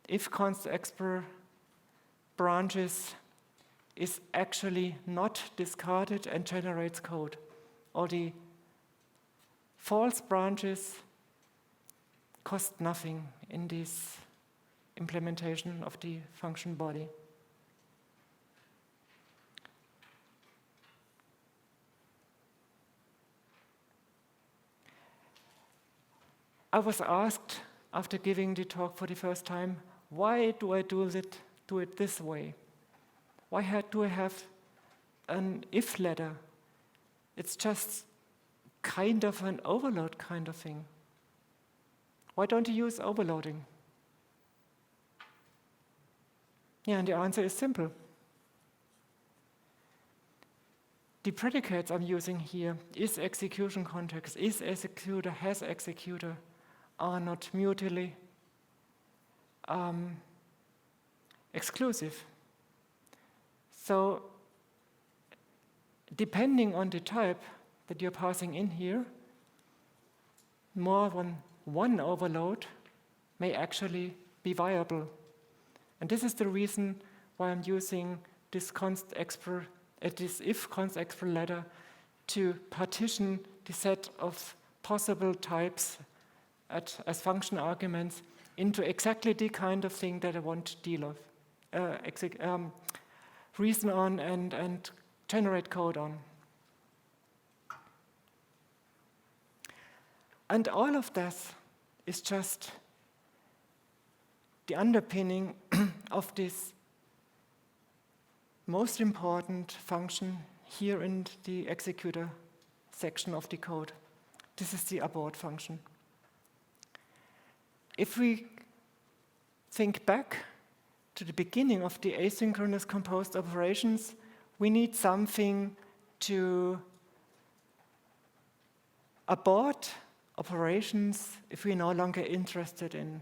if const expr branches is actually not discarded and generates code. All the false branches cost nothing in this implementation of the function body. I was asked after giving the talk for the first time, why do I do it this way? Why do I have an if ladder? It's just kind of an overload kind of thing. Why don't you use overloading? Yeah, and the answer is simple. The predicates I'm using here, is execution context, is executor, has executor, are not mutually exclusive. So depending on the type that you're passing in here, more than one overload may actually be viable. And this is the reason why I'm using this this if const expr ladder to partition the set of possible types as function arguments into exactly the kind of thing that I want to deal with, reason on and generate code on. And all of this is just the underpinning of this most important function here in the executor section of the code. This is the abort function. If we think back to the beginning of the asynchronous composed operations, we need something to abort operations if we're no longer interested in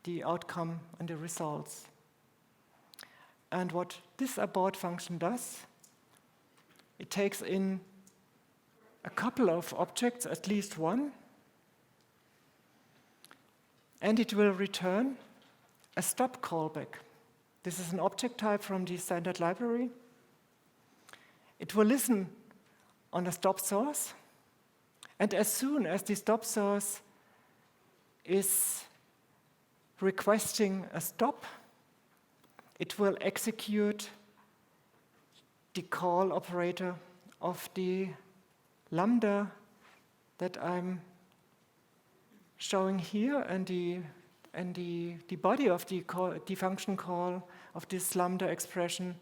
the outcome and the results. And what this abort function does, it takes in a couple of objects, at least one, and it will return a stop callback. This is an object type from the standard library. It will listen on a stop source, and as soon as the stop source is requesting a stop, it will execute the call operator of the lambda that I'm showing here, and the body of the function call of this lambda expression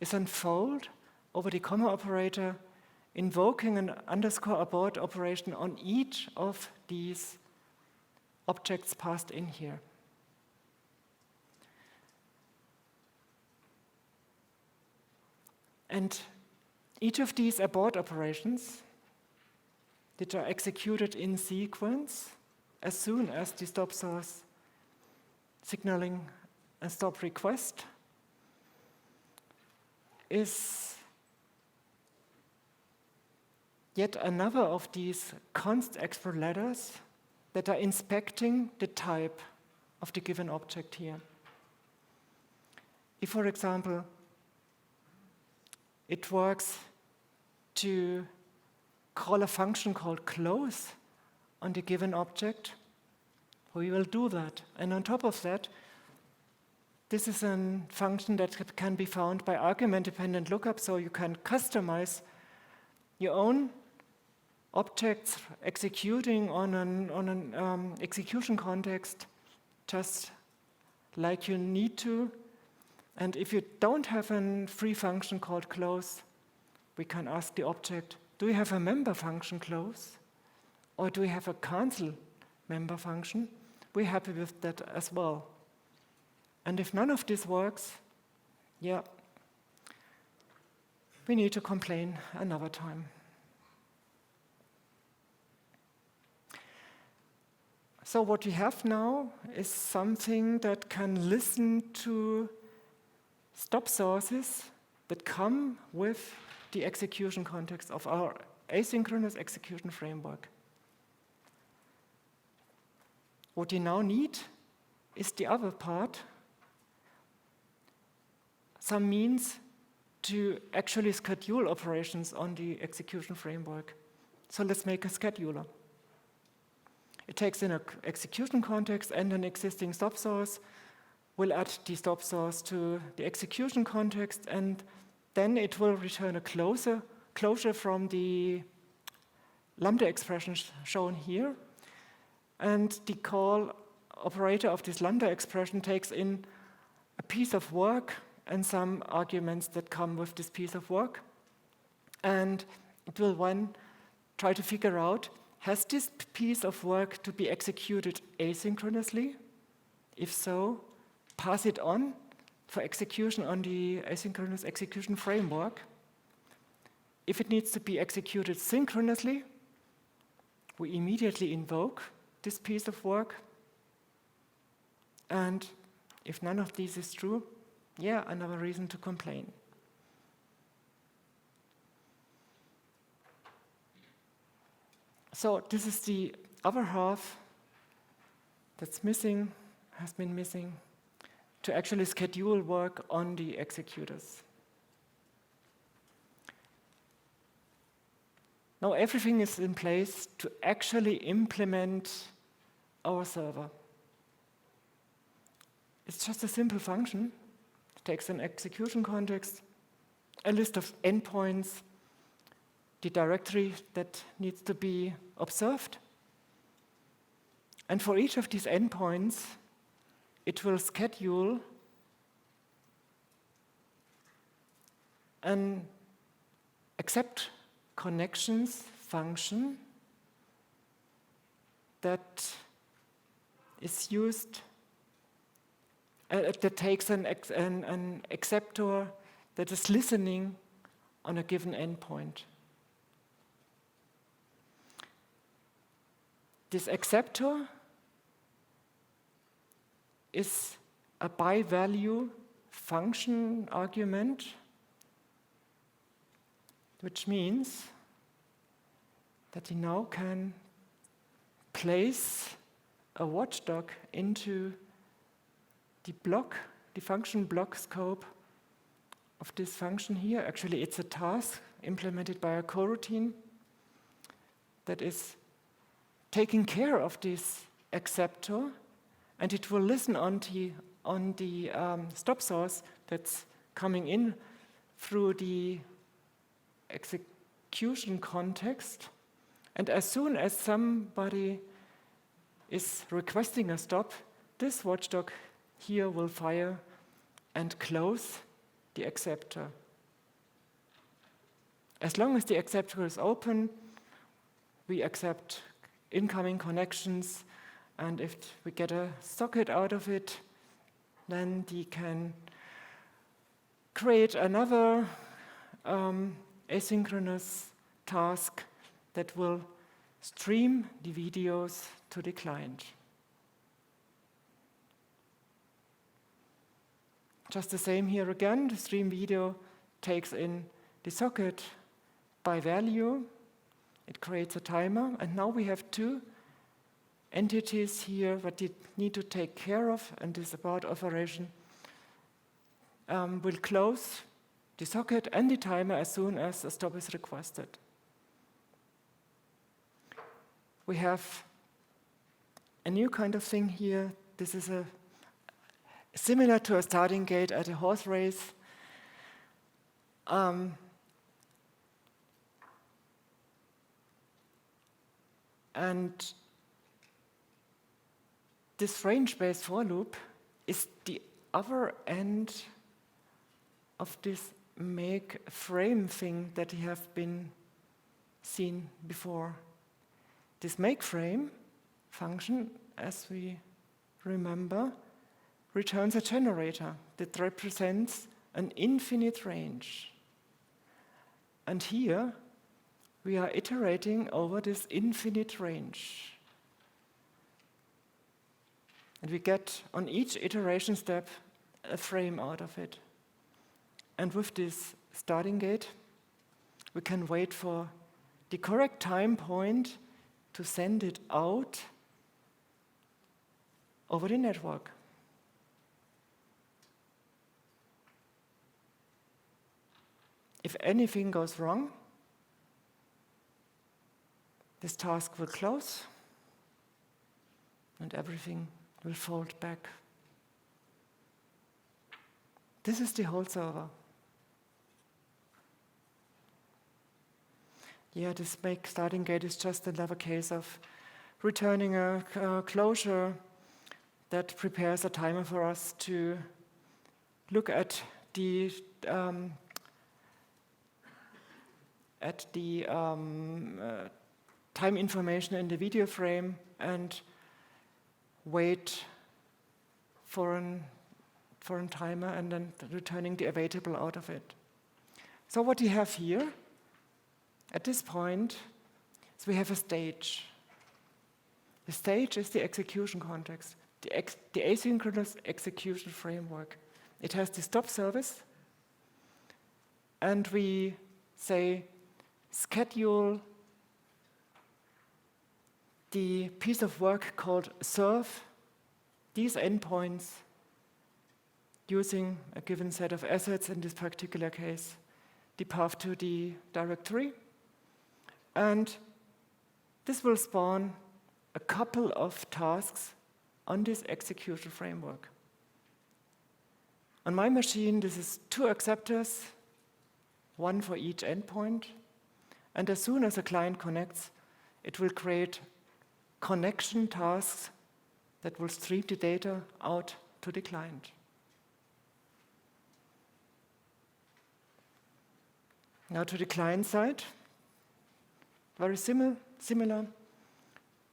is unfold over the comma operator, invoking an underscore abort operation on each of these objects passed in here. And each of these abort operations that are executed in sequence as soon as the stop source signaling a stop request is yet another of these const export ladders that are inspecting the type of the given object here. If, for example, it works to call a function called close on the given object, we will do that. And on top of that, this is a function that can be found by argument-dependent lookup, so you can customize your own objects executing on an execution context just like you need to. And if you don't have a free function called close, we can ask the object, do you have a member function close? Or do we have a cancel member function? We're happy with that as well. And if none of this works, yeah, we need to complain another time. So what we have now is something that can listen to stop sources that come with the execution context of our asynchronous execution framework. What you now need is the other part, some means to actually schedule operations on the execution framework. So let's make a scheduler. It takes in an execution context and an existing stop source. We'll add the stop source to the execution context, and then it will return a closure from the lambda expression shown here. And the call operator of this lambda expression takes in a piece of work and some arguments that come with this piece of work. And it will then try to figure out, has this piece of work to be executed asynchronously? If so, pass it on for execution on the asynchronous execution framework. If it needs to be executed synchronously, we immediately invoke this piece of work. And if none of these is true, yeah, another reason to complain. So this is the other half that's missing, has been missing, to actually schedule work on the executors. Now everything is in place to actually implement our server. It's just a simple function. It takes an execution context, a list of endpoints, the directory that needs to be observed. And for each of these endpoints, it will schedule an accept connections function that is used, that takes an acceptor that is listening on a given endpoint. This acceptor is a by-value function argument, which means that you now can place a watchdog into the function block scope of this function here. Actually, it's a task implemented by a coroutine that is taking care of this acceptor, and it will listen on the stop source that's coming in through the execution context. And as soon as somebody is requesting a stop, this watchdog here will fire and close the acceptor. As long as the acceptor is open, we accept incoming connections, and if we get a socket out of it, then we can create another asynchronous task that will stream the videos to the client. Just the same here again, the stream video takes in the socket by value. It creates a timer, and now we have two entities here that we need to take care of, and this about operation will close the socket and the timer as soon as a stop is requested. We have a new kind of thing here. This is similar to a starting gate at a horse race. And this range-based for loop is the other end of this make frame thing that you have been seen before. This make frame function, as we remember, returns a generator that represents an infinite range. And here we are iterating over this infinite range. And we get on each iteration step a frame out of it. And with this starting gate, we can wait for the correct time point to send it out over the network. If anything goes wrong, this task will close and everything will fold back. This is the whole server. Yeah, this make starting gate is just another case of returning a closure that prepares a timer for us to look at the time information in the video frame and wait for a timer and then returning the available out of it. So what we have here at this point is we have a stage. The stage is the execution context, the asynchronous execution framework. It has the stop service, and we say schedule the piece of work called serve these endpoints using a given set of assets, in this particular case, the path to the directory. And this will spawn a couple of tasks on this execution framework. On my machine, this is 2 acceptors, 1 for each endpoint. And as soon as a client connects, it will create connection tasks that will stream the data out to the client. Now to the client side, very similar.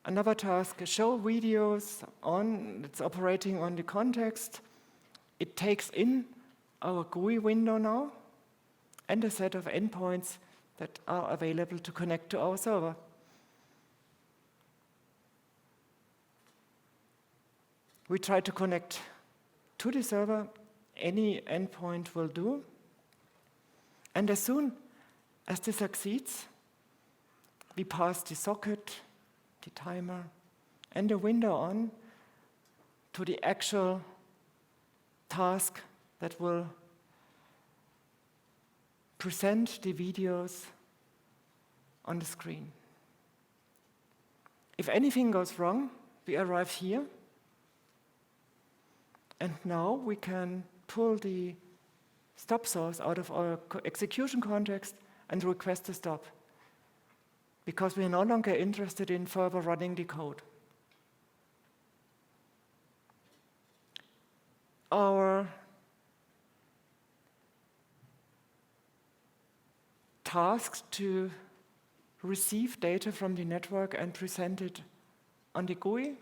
Another task, show videos it's operating on the context. It takes in our GUI window now, and a set of endpoints that are available to connect to our server. We try to connect to the server. Any endpoint will do. And as soon as this succeeds, we pass the socket, the timer, and the window on to the actual task that will present the videos on the screen. If anything goes wrong, we arrive here. And now we can pull the stop source out of our execution context and request a stop, because we are no longer interested in further running the code. Our task to receive data from the network and present it on the GUI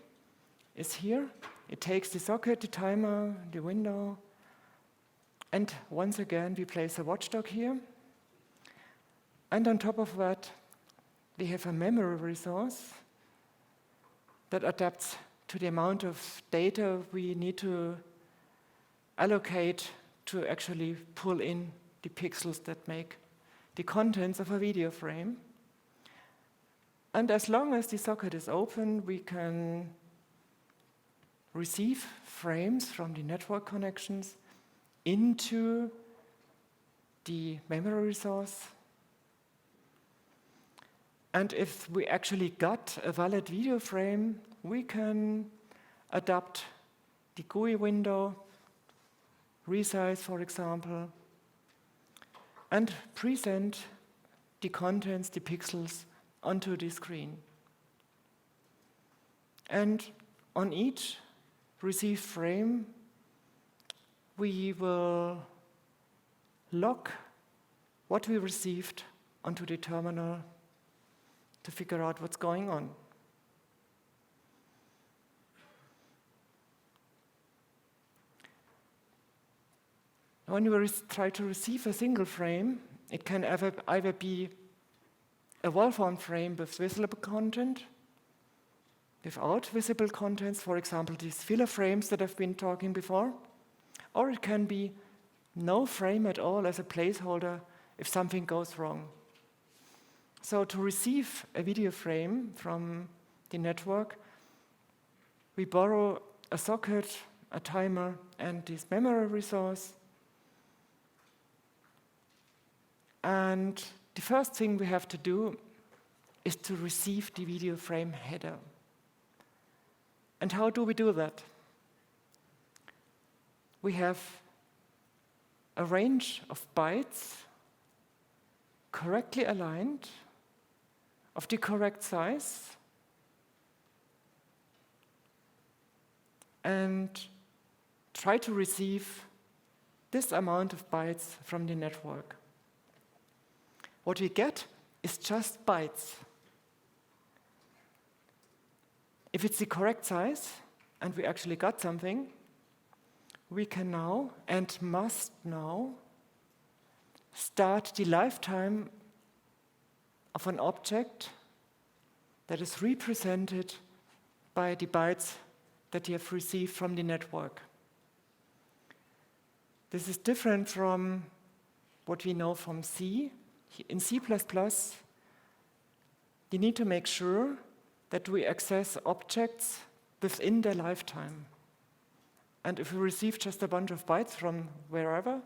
is here. It takes the socket, the timer, the window, and once again we place a watchdog here. And on top of that, we have a memory resource that adapts to the amount of data we need to allocate to actually pull in the pixels that make the contents of a video frame. And as long as the socket is open, we can receive frames from the network connections into the memory resource. And if we actually got a valid video frame, we can adapt the GUI window, resize, for example, and present the contents, the pixels, onto the screen. And on each received frame, we will log what we received onto the terminal to figure out what's going on. When you try to receive a single frame, it can either be a well-formed frame with visible content, without visible contents, for example, these filler frames that I've been talking before, or it can be no frame at all as a placeholder if something goes wrong. So to receive a video frame from the network, we borrow a socket, a timer, and this memory resource. And the first thing we have to do is to receive the video frame header. And how do we do that? We have a range of bytes correctly aligned, of the correct size, and try to receive this amount of bytes from the network. What we get is just bytes. If it's the correct size, and we actually got something, we can now, and must now, start the lifetime of an object that is represented by the bytes that you have received from the network. This is different from what we know from C. In C++, you need to make sure that we access objects within their lifetime. And if we receive just a bunch of bytes from wherever,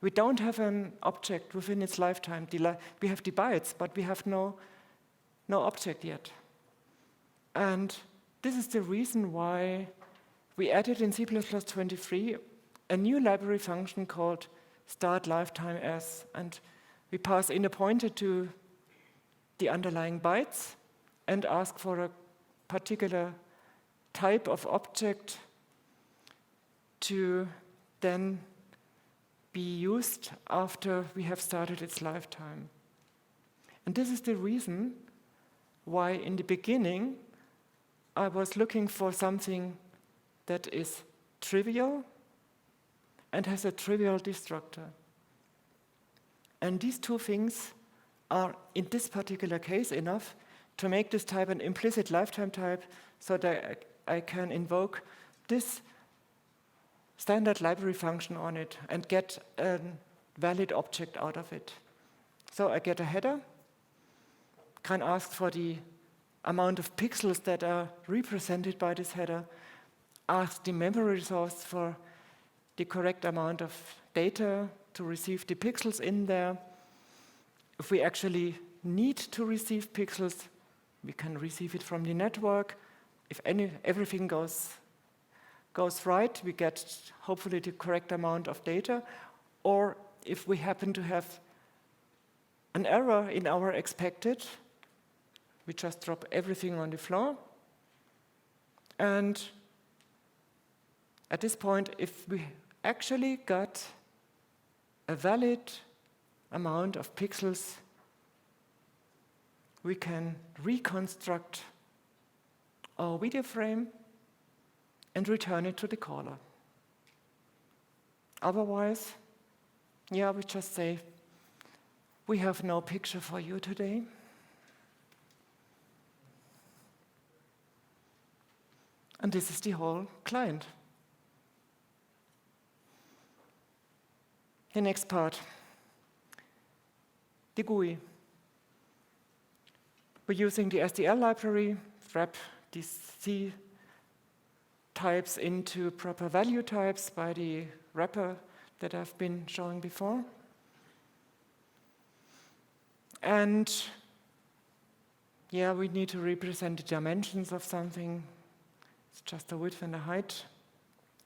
we don't have an object within its lifetime. We have the bytes, but we have no object yet. And this is the reason why we added in C++23 a new library function called startLifetimeAs, and we pass in a pointer to the underlying bytes and ask for a particular type of object to then be used after we have started its lifetime. And this is the reason why in the beginning I was looking for something that is trivial and has a trivial destructor. And these two things are, in this particular case, enough to make this type an implicit lifetime type so that I can invoke this standard library function on it and get a valid object out of it. So I get a header, can ask for the amount of pixels that are represented by this header, ask the memory resource for the correct amount of data to receive the pixels in there. If we actually need to receive pixels, we can receive it from the network. If everything goes right, we get hopefully the correct amount of data. Or if we happen to have an error in our expected, we just drop everything on the floor. And at this point, if we actually got a valid amount of pixels, we can reconstruct our video frame and return it to the caller. Otherwise, we just say, we have no picture for you today. And this is the whole client. The next part, the GUI. We're using the SDL library, wrap these C types into proper value types by the wrapper that I've been showing before. And we need to represent the dimensions of something. It's just a width and a height.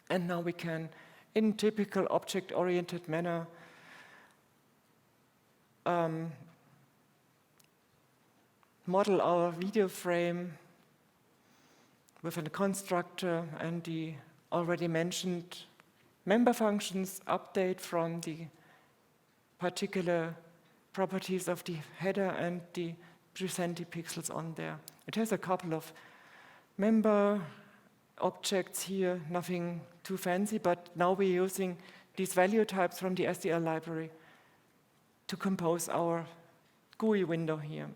And now we can, in typical object-oriented manner, model our video frame with a constructor and the already mentioned member functions update from the particular properties of the header and the present the pixels on there. It has a couple of member objects here, nothing too fancy, but now we're using these value types from the SDL library to compose our GUI window here.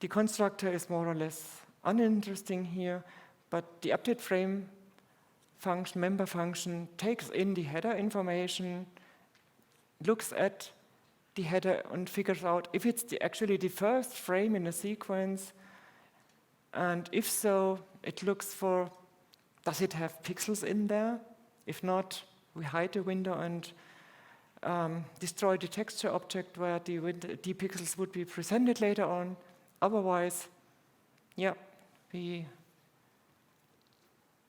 The constructor is more or less uninteresting here, but the update frame function, member function, takes in the header information, looks at the header and figures out if it's actually the first frame in a sequence, and if so, it looks for, does it have pixels in there? If not, we hide the window and destroy the texture object where the pixels would be presented later on. Otherwise, we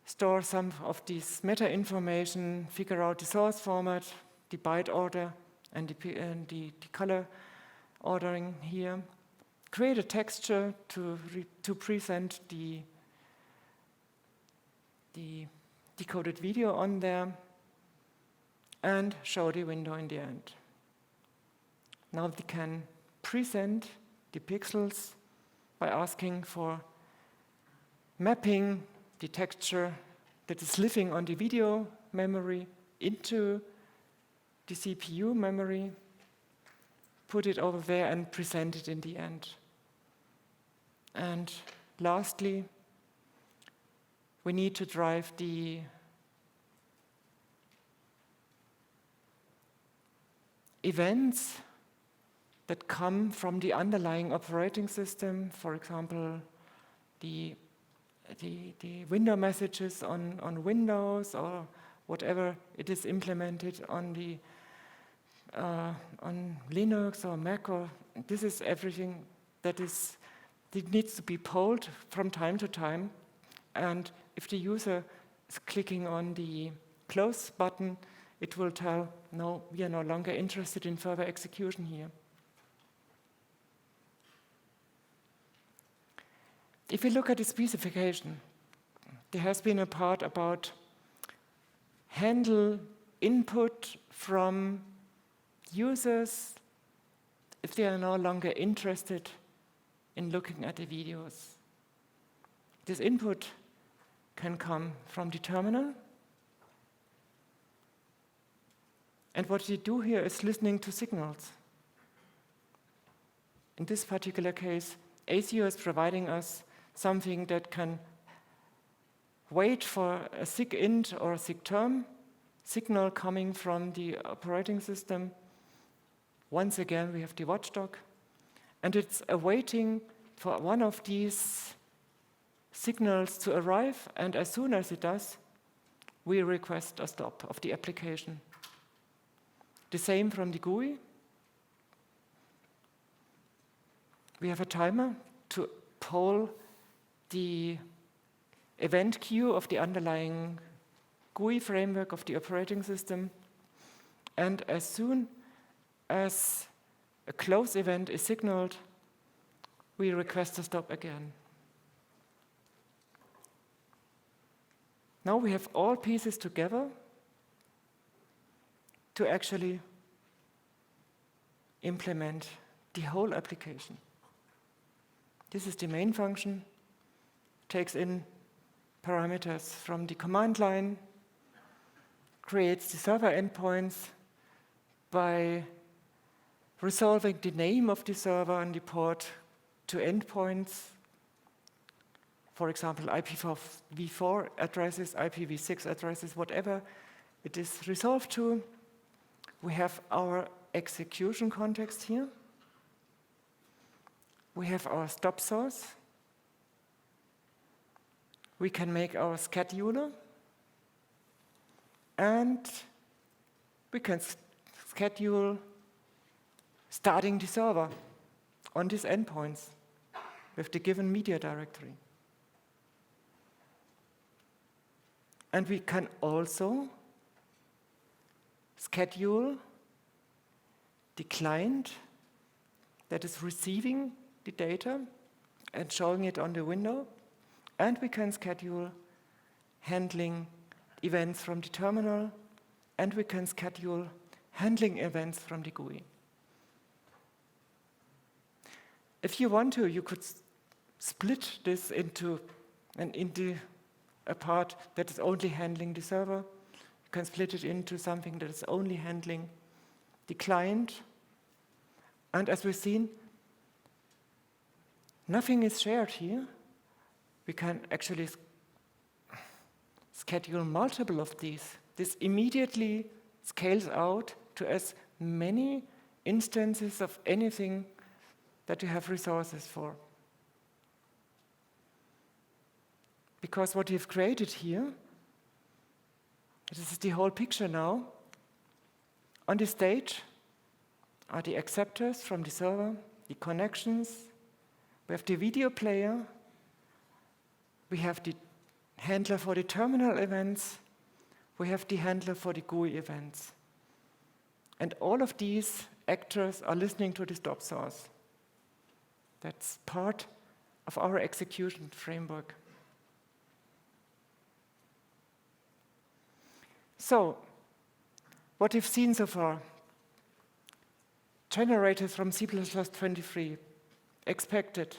store some of this meta information, figure out the source format, the byte order, and the color ordering here. Create a texture to present the decoded video on there, and show the window in the end. Now we can present the pixels by asking for mapping the texture that is living on the video memory into the CPU memory, put it over there and present it in the end. And lastly, we need to drive the events that come from the underlying operating system, for example, the window messages on Windows or whatever it is implemented on Linux or Mac, or this is everything that needs to be polled from time to time. And if the user is clicking on the close button, it will tell, no, we are no longer interested in further execution here. If we look at the specification, there has been a part about handle input from users if they are no longer interested in looking at the videos. This input can come from the terminal, And what we do here is listening to signals. In this particular case, ASIO is providing us something that can wait for a SIG-int or a SIG-term signal coming from the operating system. Once again, we have the watchdog, and it's awaiting for one of these signals to arrive, and as soon as it does, we request a stop of the application. The same from the GUI. We have a timer to poll the event queue of the underlying GUI framework of the operating system. And as soon as a close event is signaled, we request a stop again. Now we have all pieces together to actually implement the whole application. This is the main function, takes in parameters from the command line, creates the server endpoints by resolving the name of the server and the port to endpoints. For example, IPv4 addresses, IPv6 addresses, whatever it is resolved to. We have our execution context here. We have our stop source. We can make our scheduler. And we can schedule starting the server on these endpoints with the given media directory. And we can also schedule the client that is receiving the data and showing it on the window. And we can schedule handling events from the terminal, and we can schedule handling events from the GUI. If you want to, you could split this into a part that is only handling the server. You can split it into something that is only handling the client. And as we've seen, nothing is shared here. We can actually schedule multiple of these. This immediately scales out to as many instances of anything that you have resources for. Because what we've created here, this is the whole picture now. On the stage are the acceptors from the server, the connections. We have the video player. We have the handler for the terminal events. We have the handler for the GUI events. And all of these actors are listening to the stop source. That's part of our execution framework. So, what we've seen so far, generated from C++23, expected,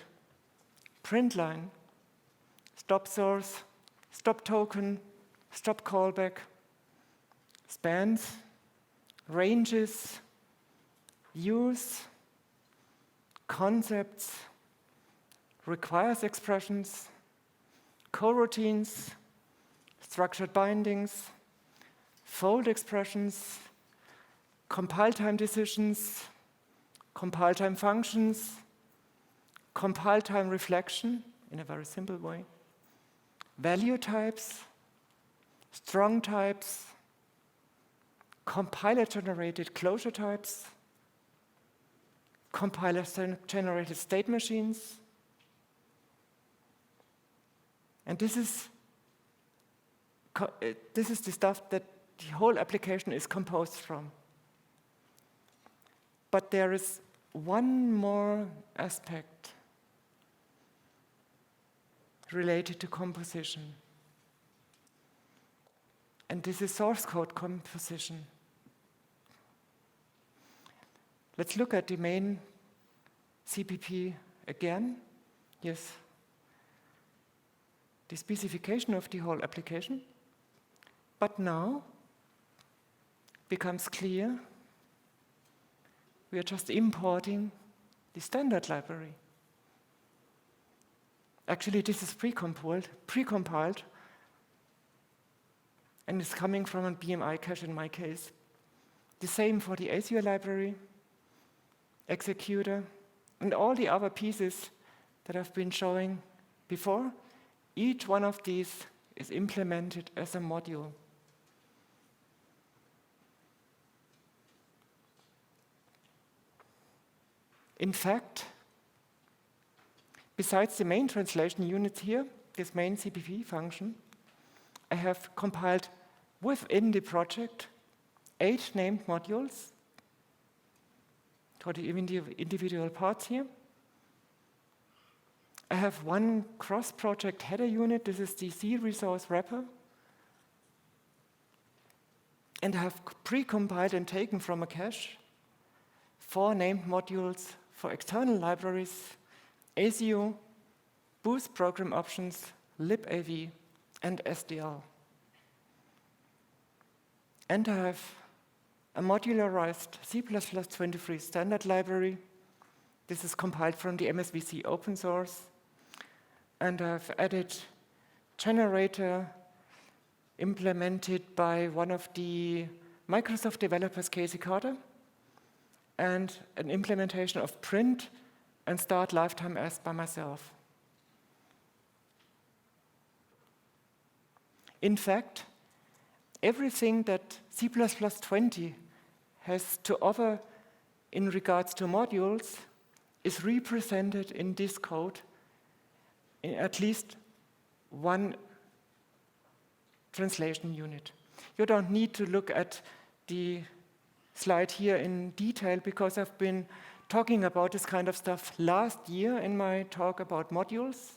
print line, stop source, stop token, stop callback, spans, ranges, use, concepts, requires expressions, coroutines, structured bindings, fold expressions, compile time decisions, compile time functions, compile time reflection in a very simple way, value types, strong types, compiler-generated closure types, compiler-generated state machines. And this is the stuff that the whole application is composed from. But there is one more aspect related to composition. And this is source code composition. Let's look at the main CPP again. Yes. The specification of the whole application. But now becomes clear. We are just importing the standard library. Actually, this is precompiled, and it's coming from a BMI cache in my case. The same for the ASIO library, executor, and all the other pieces that I've been showing before. Each one of these is implemented as a module. In fact, besides the main translation unit here, this main CPP function, I have compiled within the project 8 named modules for the individual parts here. I have one cross-project header unit. This is the C resource wrapper. And I have pre-compiled and taken from a cache 4 named modules for external libraries, ASIO, Boost program options, libav, and SDL. And I have a modularized C++23 standard library. This is compiled from the MSVC open source. And I've added generator implemented by one of the Microsoft developers, Casey Carter, and an implementation of print and start lifetime as by myself. In fact, everything that C++20 has to offer in regards to modules is represented in this code in at least one translation unit. You don't need to look at the slide here in detail because I've been talking about this kind of stuff last year in my talk about modules.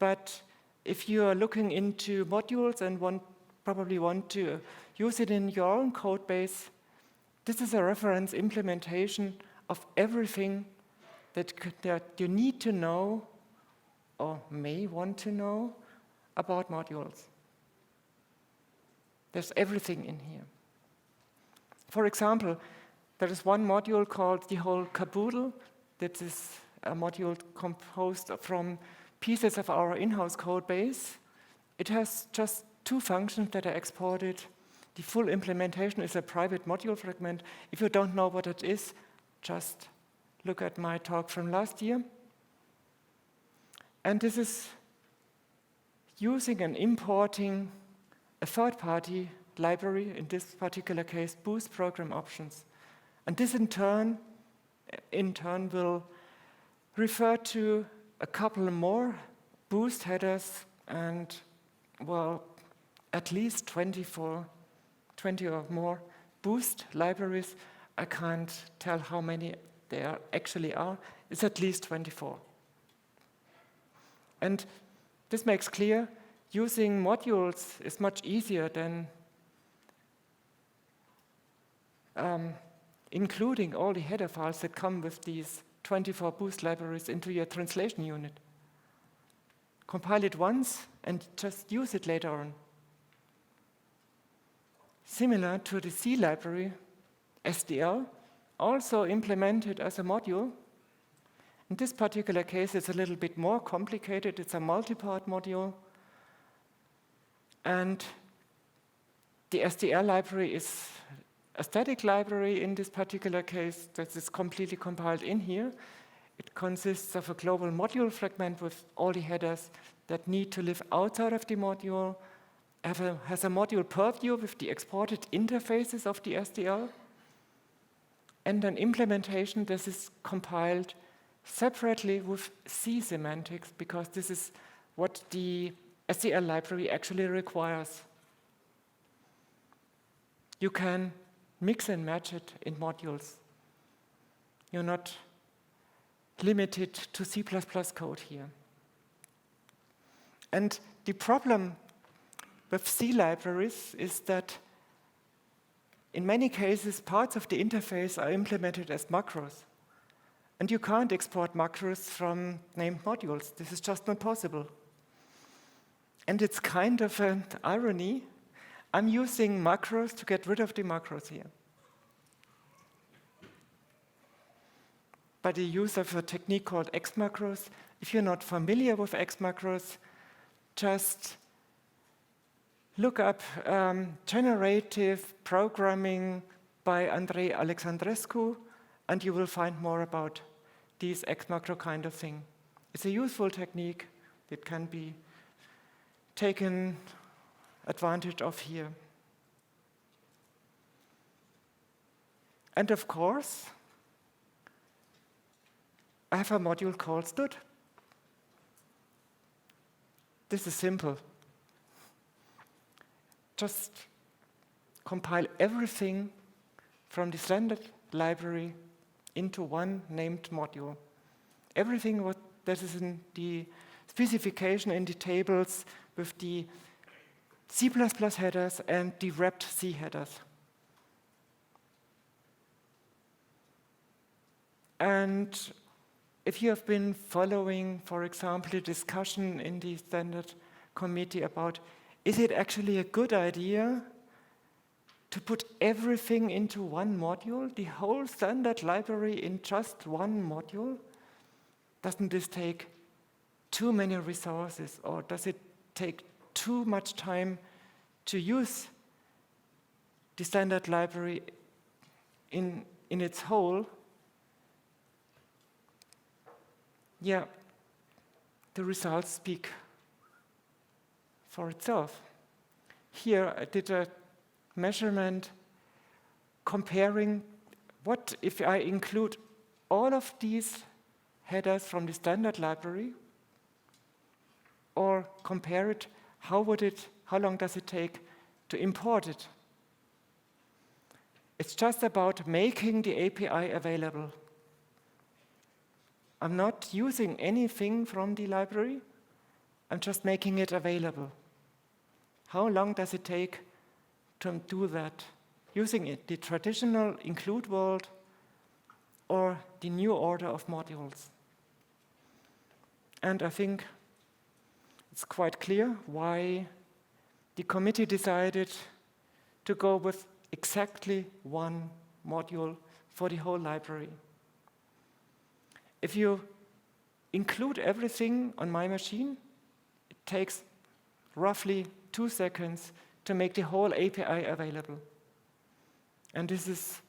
But if you are looking into modules and probably want to use it in your own code base, this is a reference implementation of everything that you need to know or may want to know about modules. There's everything in here. For example, there is one module called the whole caboodle. That is a module composed from pieces of our in-house code base. It has just 2 functions that are exported. The full implementation is a private module fragment. If you don't know what it is, just look at my talk from last year. And this is using and importing a third-party library, in this particular case, Boost program options. And this in turn will refer to a couple more Boost headers and, well, at least 20 or more Boost libraries. I can't tell how many there actually are. It's at least 24. And this makes clear using modules is much easier than including all the header files that come with these 24 Boost libraries into your translation unit. Compile it once and just use it later on. Similar to the C library, SDL, also implemented as a module. In this particular case, it's a little bit more complicated. It's a multi-part module. And the SDL library is a static library in this particular case that is completely compiled in here. It consists of a global module fragment with all the headers that need to live outside of the module, has a module purview with the exported interfaces of the SDL, and an implementation that is compiled separately with C semantics, because this is what the SDL library actually requires. You can mix and match it in modules. You're not limited to C++ code here. And the problem with C libraries is that in many cases, parts of the interface are implemented as macros. And you can't export macros from named modules. This is just not possible. And it's kind of an irony. I'm using macros to get rid of the macros here. By the use of a technique called X macros. If you're not familiar with X macros, just look up generative programming by Andrei Alexandrescu, and you will find more about these X macro kind of thing. It's a useful technique that can be taken advantage of here. And of course, I have a module called stud. This is simple. Just compile everything from the standard library into one named module. Everything that is in the specification in the tables with the C++ headers and the wrapped C headers. And if you have been following, for example, the discussion in the standard committee about, is it actually a good idea to put everything into one module, the whole standard library in just one module? Doesn't this take too many resources, or does it take too much time to use the standard library in its whole? Yeah, the results speak for itself. Here I did a measurement comparing what if I include all of these headers from the standard library, or compare it, how long does it take to import it? It's just about making the API available. I'm not using anything from the library, I'm just making it available. How long does it take to do that? Using it, the traditional include world or the new order of modules. And I think it's quite clear why the committee decided to go with exactly one module for the whole library. If you include everything on my machine, it takes roughly 2 seconds to make the whole API available. And this is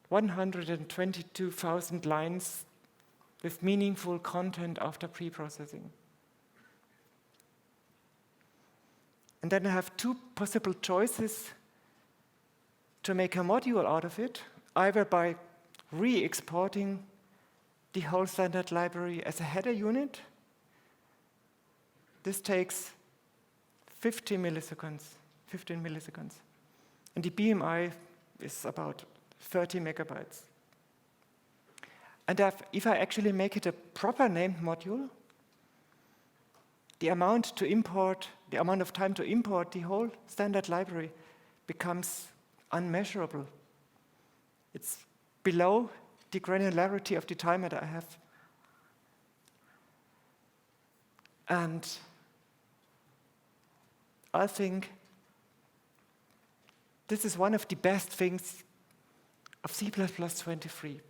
122,000 lines with meaningful content after pre-processing. And then I have 2 possible choices to make a module out of it, either by re-exporting the whole standard library as a header unit. This takes 15 milliseconds. And the BMI is about 30 megabytes. And if I actually make it a proper named module, the amount of time to import the whole standard library becomes unmeasurable. It's below the granularity of the timer that I have. And I think this is one of the best things of C++ 23.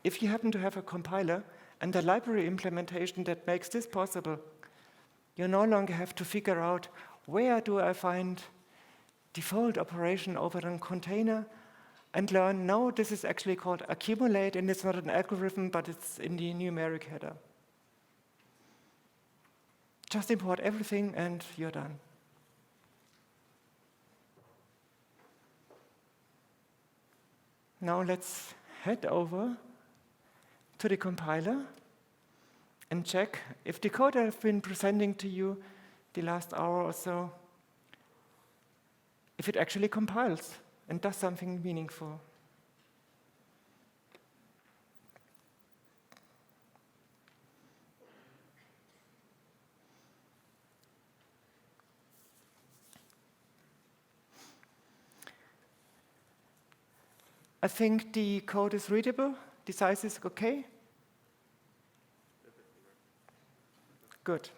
If you happen to have a compiler and a library implementation that makes this possible, you no longer have to figure out where do I find default operation over a container and learn, no, this is actually called accumulate, and it's not an algorithm, but it's in the numeric header. Just import everything and you're done. Now let's head over to the compiler and check if the code I've been presenting to you the last hour or so, if it actually compiles and does something meaningful. I think the code is readable, the size is okay. Good.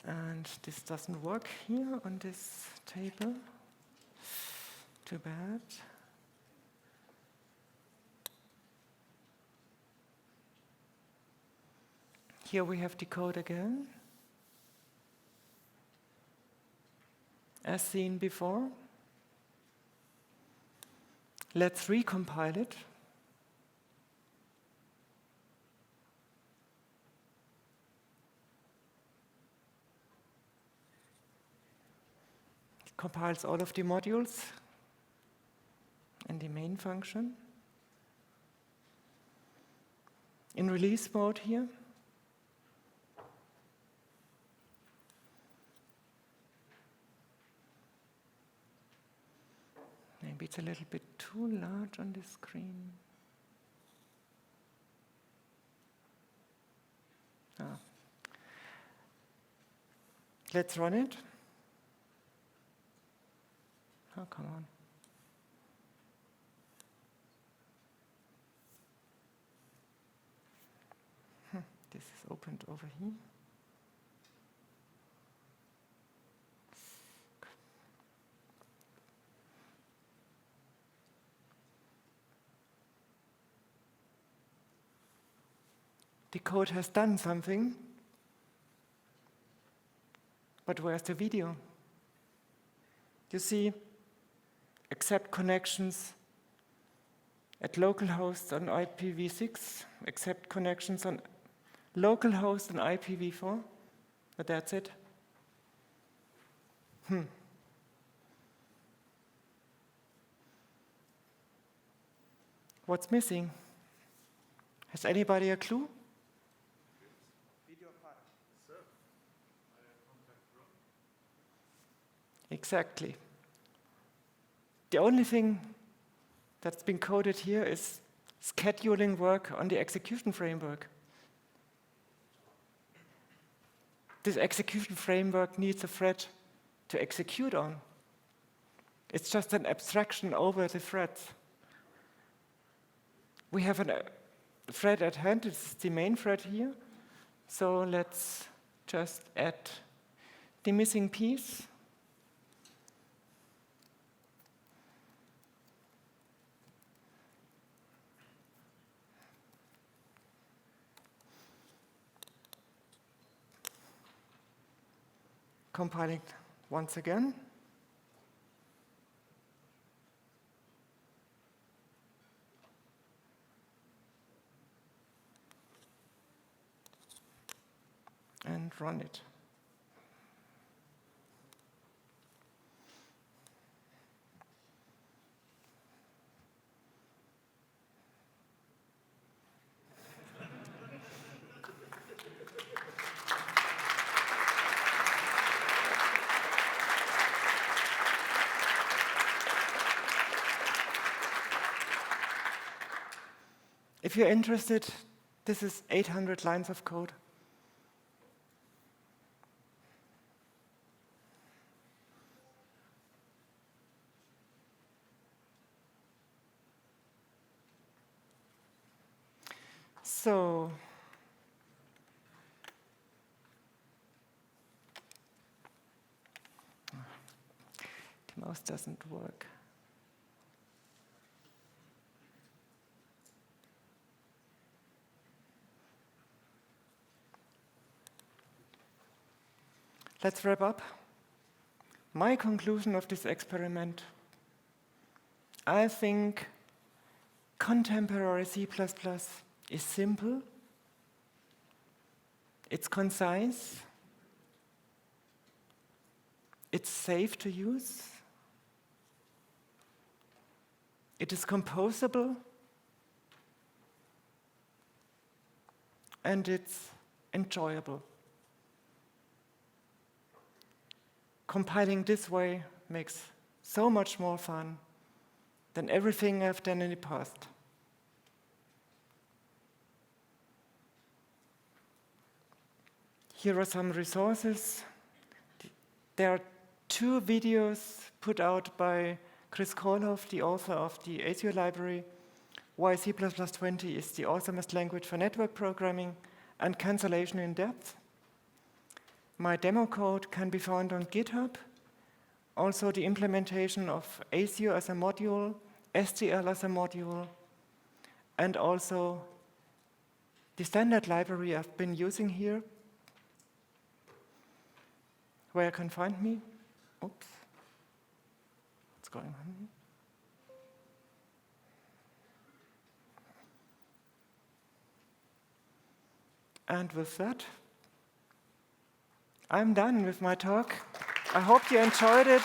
And this doesn't work here on this table. Too bad. Here we have decode again, as seen before. Let's recompile it. It compiles all of the modules in the main function. In release mode here. Maybe it's a little bit too large on the screen. Let's run it. Oh, come on. This is opened over here. The code has done something, but where's the video? You see, accept connections at localhost on IPv6, accept connections on localhost on IPv4, but that's it. What's missing? Has anybody a clue? Exactly. The only thing that's been coded here is scheduling work on the execution framework. This execution framework needs a thread to execute on. It's just an abstraction over the threads. We have a thread at hand, it's the main thread here. So let's just add the missing piece. Compiling once again. And run it. If you're interested, this is 800 lines of code. So, the mouse doesn't work. Let's wrap up. My conclusion of this experiment: I think contemporary C++ is simple, it's concise, it's safe to use, it is composable, and it's enjoyable. Compiling this way makes so much more fun than everything I've done in the past. Here are some resources. There are 2 videos put out by Chris Kohlhoff, the author of the ASIO library, Why C++20 is the awesomest language for network programming, and Cancellation in Depth. My demo code can be found on GitHub. Also the implementation of Asio as a module, STL as a module, and also the standard library I've been using here, where you can find me. Oops, what's going on here? And with that, I'm done with my talk. I hope you enjoyed it.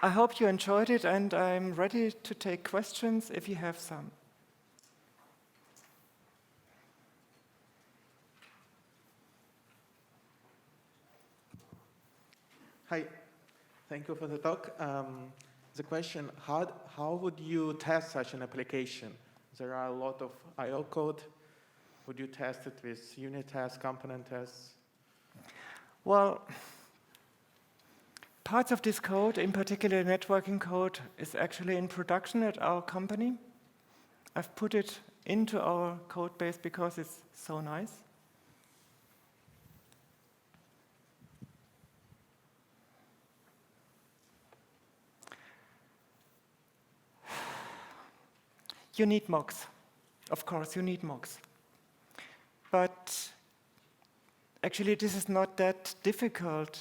I hope you enjoyed it, and I'm ready to take questions if you have some. Hi, thank you for the talk. The question, how would you test such an application? There are a lot of I/O code. Would you test it with unit tests, component tests? Well, parts of this code, in particular networking code, is actually in production at our company. I've put it into our code base because it's so nice. You need mocks. Of course, you need mocks. But actually, this is not that difficult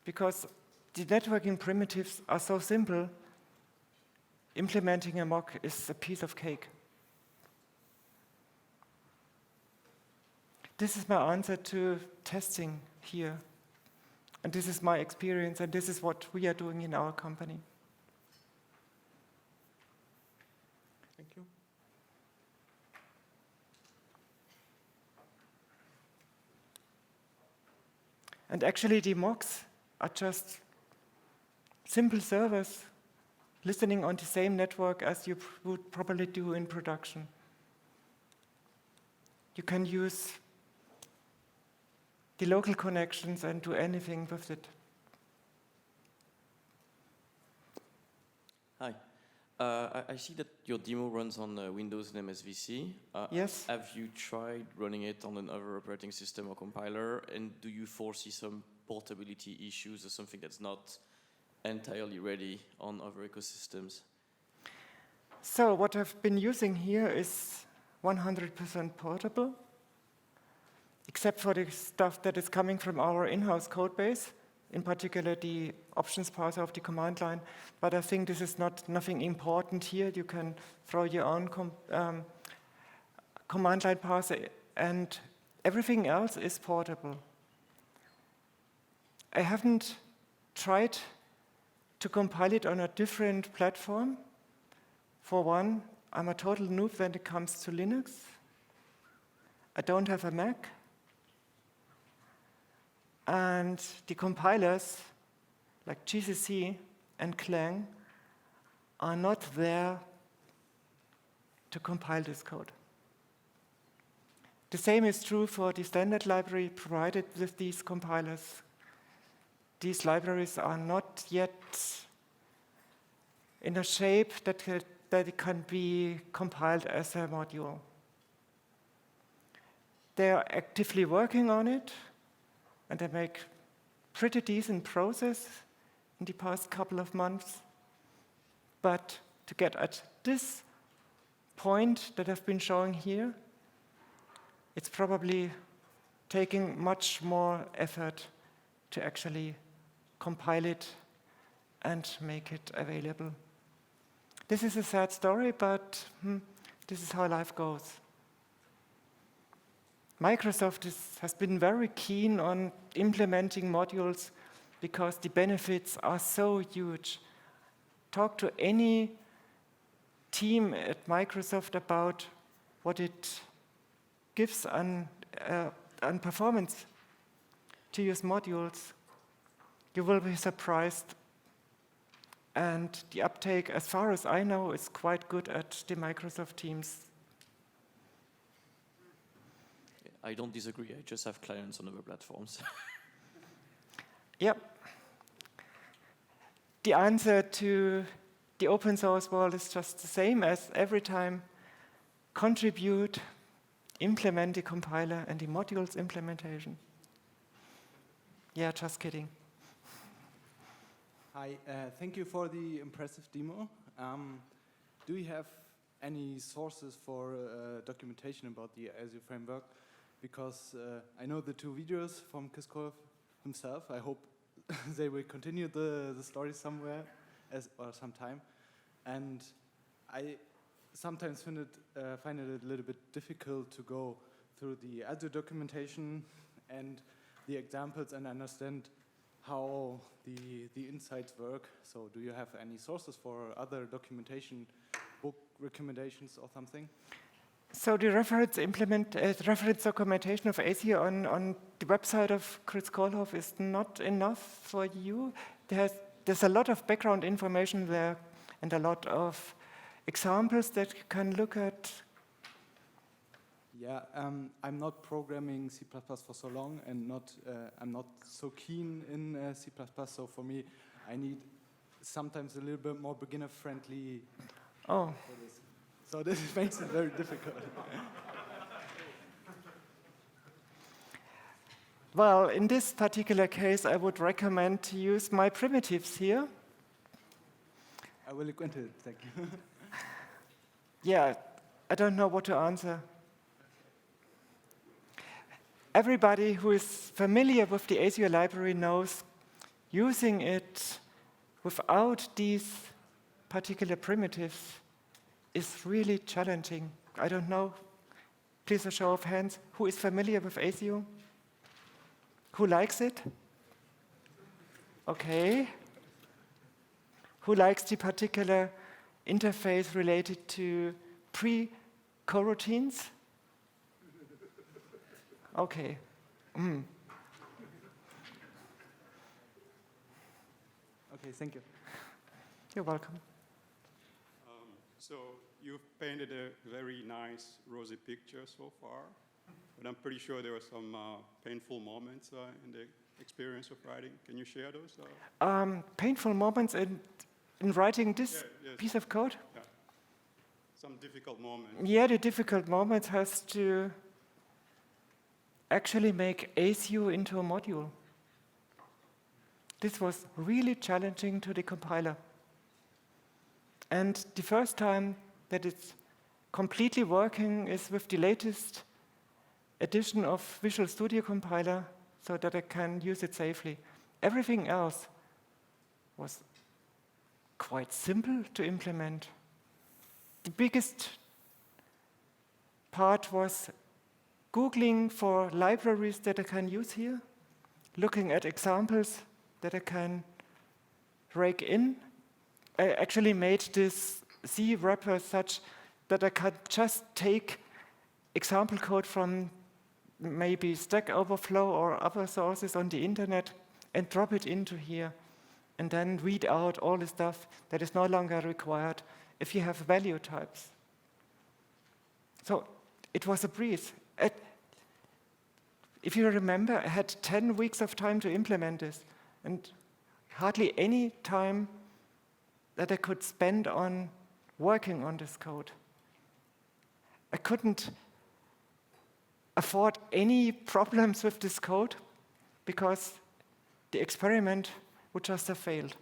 because the networking primitives are so simple. Implementing a mock is a piece of cake. This is my answer to testing here. And this is my experience, and this is what we are doing in our company. Thank you. And actually, the mocks are just simple servers listening on the same network as you would probably do in production. You can use the local connections and do anything with it. Hi. I see that your demo runs on Windows and MSVC. Yes. Have you tried running it on another operating system or compiler? And do you foresee some portability issues or something that's not entirely ready on other ecosystems? So what I've been using here is 100% portable, except for the stuff that is coming from our in-house code base, in particular the options parser of the command line. But I think this is nothing important here. You can throw your own command line parser, and everything else is portable. I haven't tried to compile it on a different platform. For one, I'm a total noob when it comes to Linux. I don't have a Mac. And the compilers, like GCC and Clang, are not there to compile this code. The same is true for the standard library provided with these compilers. These libraries are not yet in a shape that it can be compiled as a module. They are actively working on it, and they make pretty decent progress in the past couple of months. But to get at this point that I've been showing here, it's probably taking much more effort to actually compile it and make it available. This is a sad story, but this is how life goes. Microsoft has been very keen on implementing modules because the benefits are so huge. Talk to any team at Microsoft about what it gives on performance to use modules. You will be surprised. And the uptake, as far as I know, is quite good at the Microsoft teams. I don't disagree. I just have clients on other platforms. Yep. The answer to the open source world is just the same as every time contribute, implement the compiler and the modules implementation. Yeah, just kidding. Hi, thank you for the impressive demo. Do you have any sources for documentation about the Azure framework? Because I know the 2 videos from Kiskorov himself. I hope they will continue the story somewhere or sometime. And I sometimes find it a little bit difficult to go through the Azure documentation and the examples and understand how the insights work. So do you have any sources for other documentation, book recommendations or something? So the reference documentation of Azure on the website of Chris Kohlhoff is not enough for you. There's a lot of background information there and a lot of examples that you can look at. Yeah, I'm not programming C++ for so long, and I'm not so keen in C++. So for me, I need sometimes a little bit more beginner-friendly. Oh. For this. So this makes it very difficult. Well, in this particular case, I would recommend to use my primitives here. I will look into it. Thank you. Yeah, I don't know what to answer. Everybody who is familiar with the Azure library knows using it without these particular primitives is really challenging. I don't know. Please a show of hands. Who is familiar with Azure? Who likes it? Okay. Who likes the particular interface related to pre-coroutines? Okay. Okay, thank you. You're welcome. So you've painted a very nice rosy picture so far, but I'm pretty sure there were some painful moments in the experience of writing. Can you share those? Painful moments in writing this piece of code? Yeah. Some difficult moments. Yeah, the difficult moments has to actually make Azure into a module. This was really challenging to the compiler. And the first time that it's completely working is with the latest edition of Visual Studio Compiler so that I can use it safely. Everything else was quite simple to implement. The biggest part was Googling for libraries that I can use here, looking at examples that I can rake in. I actually made this C wrapper such that I can just take example code from maybe Stack Overflow or other sources on the internet and drop it into here, and then read out all the stuff that is no longer required if you have value types. So it was a breeze. If you remember, I had 10 weeks of time to implement this, and hardly any time that I could spend on working on this code. I couldn't afford any problems with this code because the experiment would just have failed.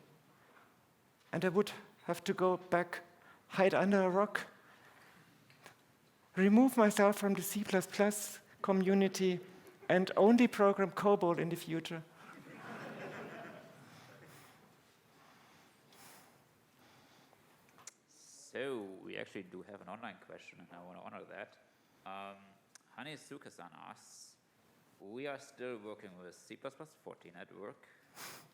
And I would have to go back, hide under a rock, remove myself from the C++ community, and only program COBOL in the future. So we actually do have an online question, and I want to honor that. Hani Sukasan asks, we are still working with C++ 14 at work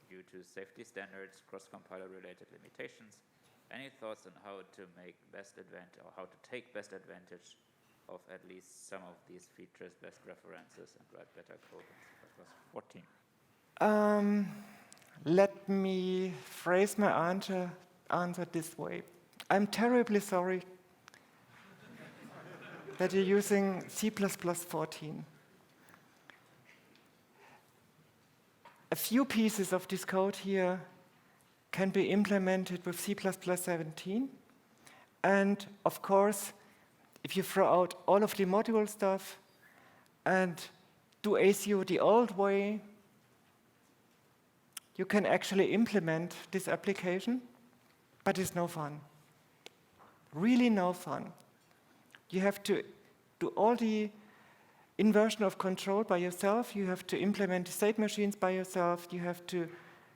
due to safety standards, cross-compiler related limitations. Any thoughts on how to make best advantage, or how to take best advantage of at least some of these features, best references, and write better code in C++ 14? Let me phrase my answer this way. I'm terribly sorry that you're using C++ 14. A few pieces of this code here can be implemented with C++17. And of course, if you throw out all of the module stuff and do ACO the old way, you can actually implement this application, but it's no fun. Really no fun. You have to do all the inversion of control by yourself. You have to implement the state machines by yourself. You have to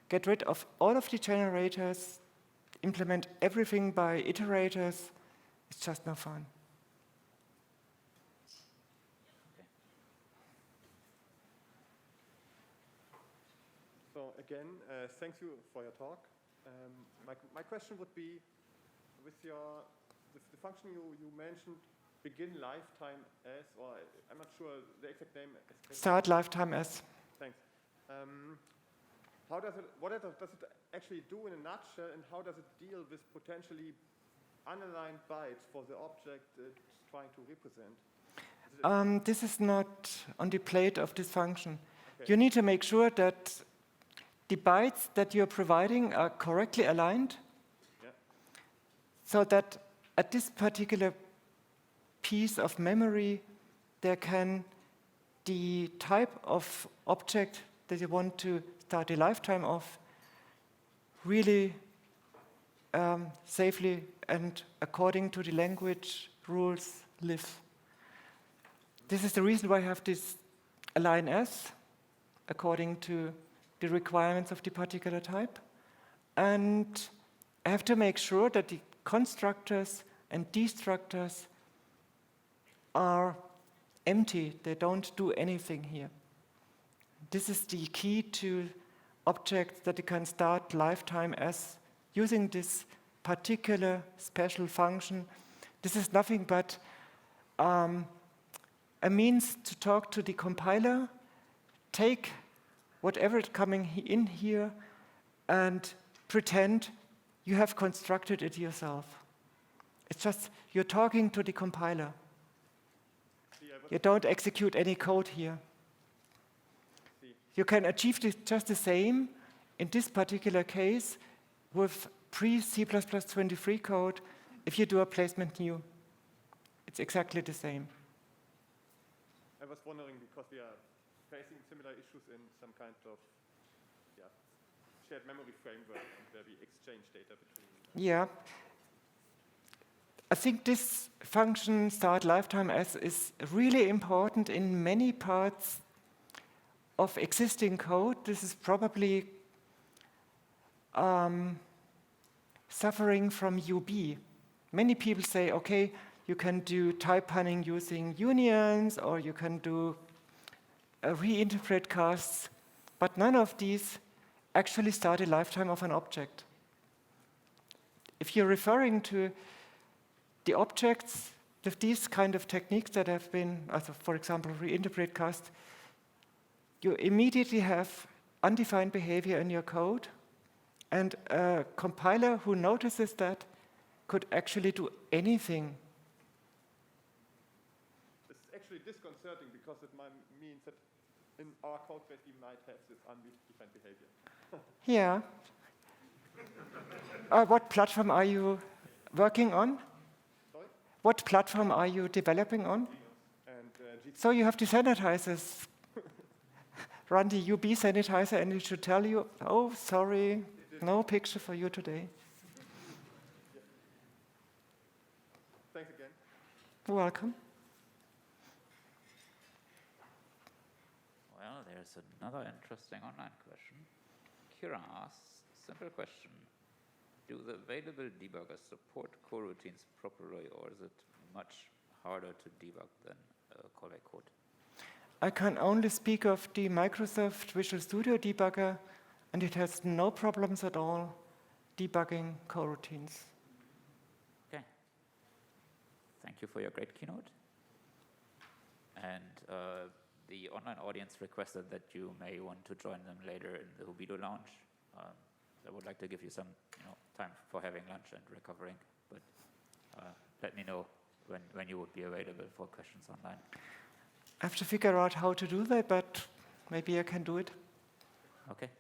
get rid of all of the generators, implement everything by iterators. It's just no fun. So again, thank you for your talk. My question would be, with the function you mentioned, begin lifetime as, or I'm not sure the exact name. Start lifetime as. Thanks. What does it actually do in a nutshell, and how does it deal with potentially unaligned bytes for the object it's trying to represent? This is not on the plate of this function. Okay. You need to make sure that the bytes that you're providing are correctly aligned, Yeah. so that at this particular piece of memory, the type of object that you want to start the lifetime of really safely and according to the language rules live. This is the reason why I have this align S according to the requirements of the particular type. And I have to make sure that the constructors and destructors are empty. They don't do anything here. This is the key to objects that you can start lifetime as using this particular special function. This is nothing but a means to talk to the compiler, take whatever is coming in here, and pretend you have constructed it yourself. It's just you're talking to the compiler. You don't execute any code here. You can achieve just the same in this particular case with pre-C++23 code if you do a placement new. It's exactly the same. I was wondering because we are facing similar issues in some kind of shared memory framework where we exchange data between. Yeah. I think this function start lifetime as is really important in many parts of existing code. This is probably suffering from UB. Many people say, okay, you can do type panning using unions, or you can do reinterpret casts, but none of these actually start a lifetime of an object. If you're referring to the objects with these kind of techniques that have been, for example, reinterpret cast, you immediately have undefined behavior in your code, and a compiler who notices that could actually do anything. It's actually disconcerting because it means that in our code base we might have this undefined behavior. Yeah. What platform are you working on? Sorry? What platform are you developing on? And So you have the sanitizers. Run the UB sanitizer and it should tell you, oh, sorry, no picture for you today. thanks again. You're welcome. Well, there's another interesting online question. Kira asks, simple question. Do the available debuggers support coroutines properly, or is it much harder to debug than Collet code? I can only speak of the Microsoft Visual Studio debugger, and it has no problems at all debugging coroutines. Okay. Thank you for your great keynote. And the online audience requested that you may want to join them later in the Hubido Lounge. I would like to give you some time for having lunch and recovering, but let me know when you would be available for questions online. I have to figure out how to do that, but maybe I can do it. Okay.